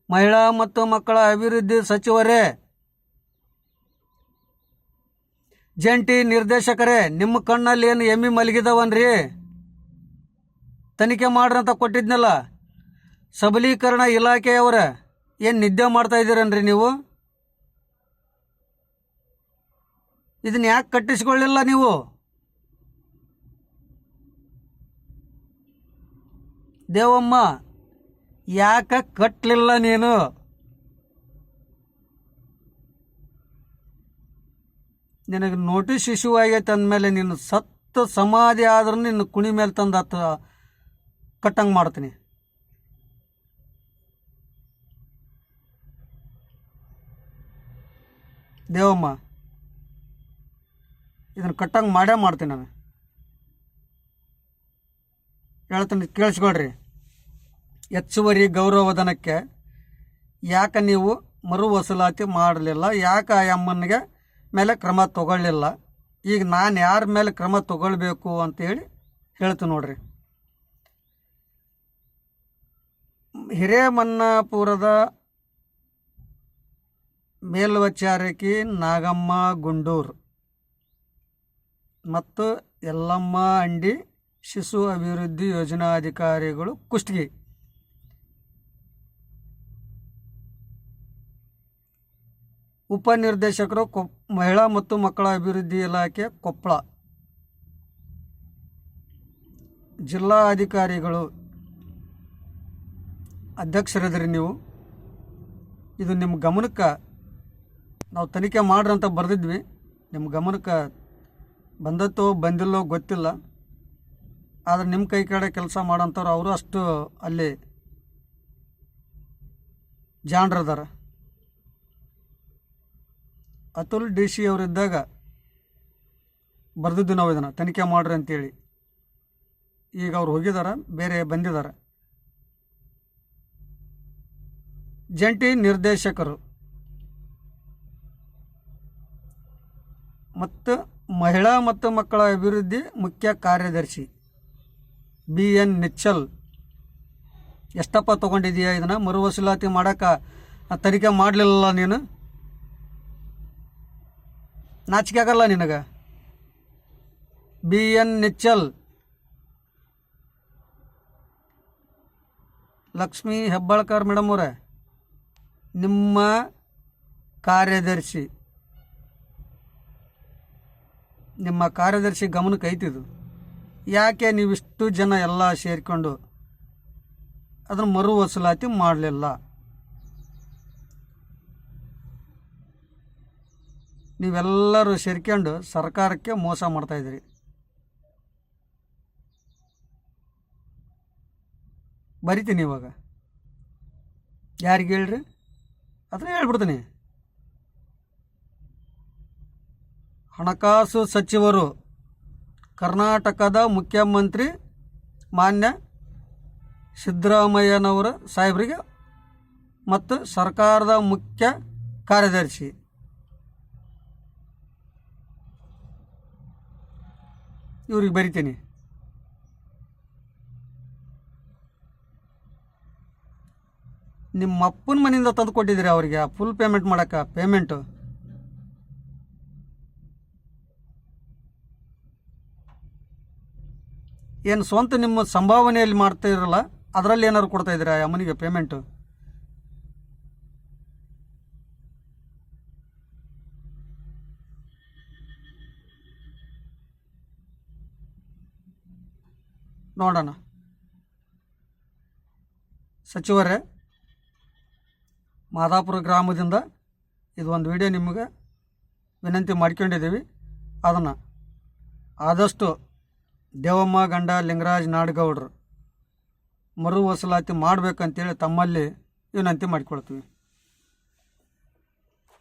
ಮಹಿಳಾ ಮತ್ತು ಮಕ್ಕಳ ಅಭಿವೃದ್ಧಿ ಸಚಿವರೇ, ಜಂಟಿ ನಿರ್ದೇಶಕರೇ, ನಿಮ್ಮ ಕಣ್ಣಲ್ಲಿ ಏನು ಎಮ್ಮಿ ಮಲಗಿದವನ್ರಿ? ತನಿಖೆ ಮಾಡ್ರಂತ ಕೊಟ್ಟಿದ್ನಲ್ಲ, ಸಬಲೀಕರಣ ಇಲಾಖೆಯವರ ಏನು ನಿದ್ದೆ ಮಾಡ್ತಾ ಇದ್ದೀರನ್ರಿ ನೀವು? ಇದನ್ನ ಯಾಕೆ ಕಟ್ಟಿಸ್ಕೊಳ್ಳಿಲ್ಲ ನೀವು? ದೇವಮ್ಮ ಯಾಕೆ ಕಟ್ಟಲಿಲ್ಲ ನೀನು? ನಿನಗೆ ನೋಟಿಸ್ ಇಶ್ಯೂ ಆಗೈತೆ ಅಂದಮೇಲೆ ನೀನು ಸತ್ತು ಸಮಾಧಿ ಆದ್ರೂ ನಿನ್ನ ಕುಣಿ ಮೇಲೆ ತಂದು ಕಟ್ಟಂಗೆ ಮಾಡ್ತೀನಿ. ದೇವಮ್ಮ ಇದನ್ನು ಕಟ್ಟಂಗೆ ಮಾಡೇ ಮಾಡ್ತೀನಿ ನಾನು. ಹೇಳ್ತೀನಿ ಕೇಳಿಸ್ಕೊಳ್ರಿ. ಹೆಚ್ಚುವರಿ ಗೌರವಧನಕ್ಕೆ ಯಾಕೆ ನೀವು ಮರು ವಸೂಲಾತಿ ಮಾಡಲಿಲ್ಲ? ಯಾಕೆ ಆ ಅಮ್ಮನಿಗೆ ಮೇಲೆ ಕ್ರಮ ತಗೊಳ್ಳಿಲ್ಲ? ಈಗ ನಾನು ಯಾರ ಮೇಲೆ ಕ್ರಮ ತಗೊಳ್ಬೇಕು ಅಂತೇಳಿ ಹೇಳ್ತೀನಿ ನೋಡ್ರಿ. ಹಿರೇಮನ್ನಾಪುರದ ಮೇಲ್ವಿಚಾರಕಿ ನಾಗಮ್ಮ ಗುಂಡೂರು ಮತ್ತು ಯಲ್ಲಮ್ಮ ಅಂಡಿ ಶಿಶು ಅಭಿವೃದ್ಧಿ ಯೋಜನಾಧಿಕಾರಿಗಳು ಕುಷ್ಟಗಿ, ಉಪನಿರ್ದೇಶಕರು ಮಹಿಳಾ ಮತ್ತು ಮಕ್ಕಳ ಅಭಿವೃದ್ಧಿ ಇಲಾಖೆ ಕೊಪ್ಪಳ, ಜಿಲ್ಲಾ ಅಧಿಕಾರಿಗಳು ಅಧ್ಯಕ್ಷರಿದ್ರಿ ನೀವು. ಇದು ನಿಮ್ಮ ಗಮನಕ್ಕೆ ನಾವು ತನಿಖೆ ಮಾಡ್ರಿ ಅಂತ ಬರೆದಿದ್ವಿ, ನಿಮ್ಮ ಗಮನಕ್ಕೆ ಬಂದತ್ತೋ ಬಂದಿಲ್ಲೋ ಗೊತ್ತಿಲ್ಲ. ಆದರೆ ನಿಮ್ಮ ಕೈ ಕೆಳಗಡೆ ಕೆಲಸ ಮಾಡೋಂಥವ್ರು ಅವರು ಅಷ್ಟು ಅಲ್ಲಿ ಜಾಣರದಾರ. ಅತುಲ್ ಡಿ ಸಿ ಅವರಿದ್ದಾಗ ಬರೆದಿದ್ದು ನಾವು ಇದನ್ನು ತನಿಖೆ ಮಾಡ್ರಿ ಅಂತೇಳಿ. ಈಗ ಅವ್ರು ಹೋಗಿದ್ದಾರೆ, ಬೇರೆ ಬಂದಿದ್ದಾರೆ. ಜಂಟಿ ನಿರ್ದೇಶಕರು ಮತ್ತು ಮಹಿಳಾ ಮತ್ತು ಮಕ್ಕಳ ಅಭಿವೃದ್ಧಿ ಮುಖ್ಯ ಕಾರ್ಯದರ್ಶಿ BN ನಿಚ್ಚಲ್. ಎಷ್ಟಪ್ಪ ತೊಗೊಂಡಿದೀಯಾ ಇದನ್ನು? ಮರು ವಸೂಲಾತಿ ಮಾಡೋಕೆ ತನಿಖೆ ಮಾಡಲಿಲ್ಲ ನೀನು? ನಾಚಿಕೆ ಆಗಲ್ಲ ನಿನಗೆ? BN ನಿಚ್ಚಲ್, ಲಕ್ಷ್ಮೀ ಹೆಬ್ಬಾಳ್ಕರ್ ಮೇಡಮ್ ಅವರೇ, ನಿಮ್ಮ ಕಾರ್ಯದರ್ಶಿ ಗಮನಕ್ಕೆ ಐತಿದು. ಯಾಕೆ ನೀವಿಷ್ಟು ಜನ ಎಲ್ಲ ಸೇರಿಕೊಂಡು ಅದನ್ನು ಮರು ವಸೂಲಾತಿ ಮಾಡಲಿಲ್ಲ? ನೀವೆಲ್ಲರೂ ಸೇರ್ಕೊಂಡು ಸರ್ಕಾರಕ್ಕೆ ಮೋಸ ಮಾಡ್ತಾಯಿದ್ದೀರಿ. ಬರಿತೀನಿ ಇವಾಗ, ಯಾರಿಗೆ ಹೇಳ್ರಿ ಅದನ್ನ ಹೇಳ್ಬಿಡ್ತೀನಿ. ಹಣಕಾಸು ಸಚಿವರು, ಕರ್ನಾಟಕದ ಮುಖ್ಯಮಂತ್ರಿ ಮಾನ್ಯ ಸಿದ್ದರಾಮಯ್ಯನವರ ಸಾಹೇಬರಿಗೆ ಮತ್ತು ಸರ್ಕಾರದ ಮುಖ್ಯ ಕಾರ್ಯದರ್ಶಿ ಇವ್ರಿಗೆ ಬರಿತೀನಿ. ನಿಮ್ಮ ಅಪ್ಪನ ಮನೆಯಿಂದ ತಂದು ಕೊಟ್ಟಿದ್ದೀರಿ ಅವರಿಗೆ ಫುಲ್ ಪೇಮೆಂಟ್ ಮಾಡೋಕ್ಕೆ. ಪೇಮೆಂಟು ಏನು ಸ್ವಂತ ನಿಮ್ಮ ಸಂಭಾವನೆಯಲ್ಲಿ ಮಾಡ್ತಾ ಇರಲ್ಲ, ಅದರಲ್ಲಿ ಏನಾದ್ರು ಕೊಡ್ತಾ ಇದ್ದೀರಾ ಅಮ್ಮನಿಗೆ ಪೇಮೆಂಟು? ನೋಡೋಣ. ಸಚಿವರೇ, ಮಾದಾಪುರ ಗ್ರಾಮದಿಂದ ಇದು ಒಂದು ವಿಡಿಯೋ ನಿಮಗೆ ವಿನಂತಿ ಮಾಡ್ಕೊಂಡಿದ್ದೀವಿ. ಅದನ್ನು ಆದಷ್ಟು ದೇವಮ್ಮ ಗಂಡ ಲಿಂಗರಾಜ್ ನಾಡಗೌಡರು ಮರು ವಸೂಲಾತಿ ಮಾಡಬೇಕಂತೇಳಿ ತಮ್ಮಲ್ಲಿ ವಿನಂತಿ ಮಾಡಿಕೊಳ್ತೀವಿ.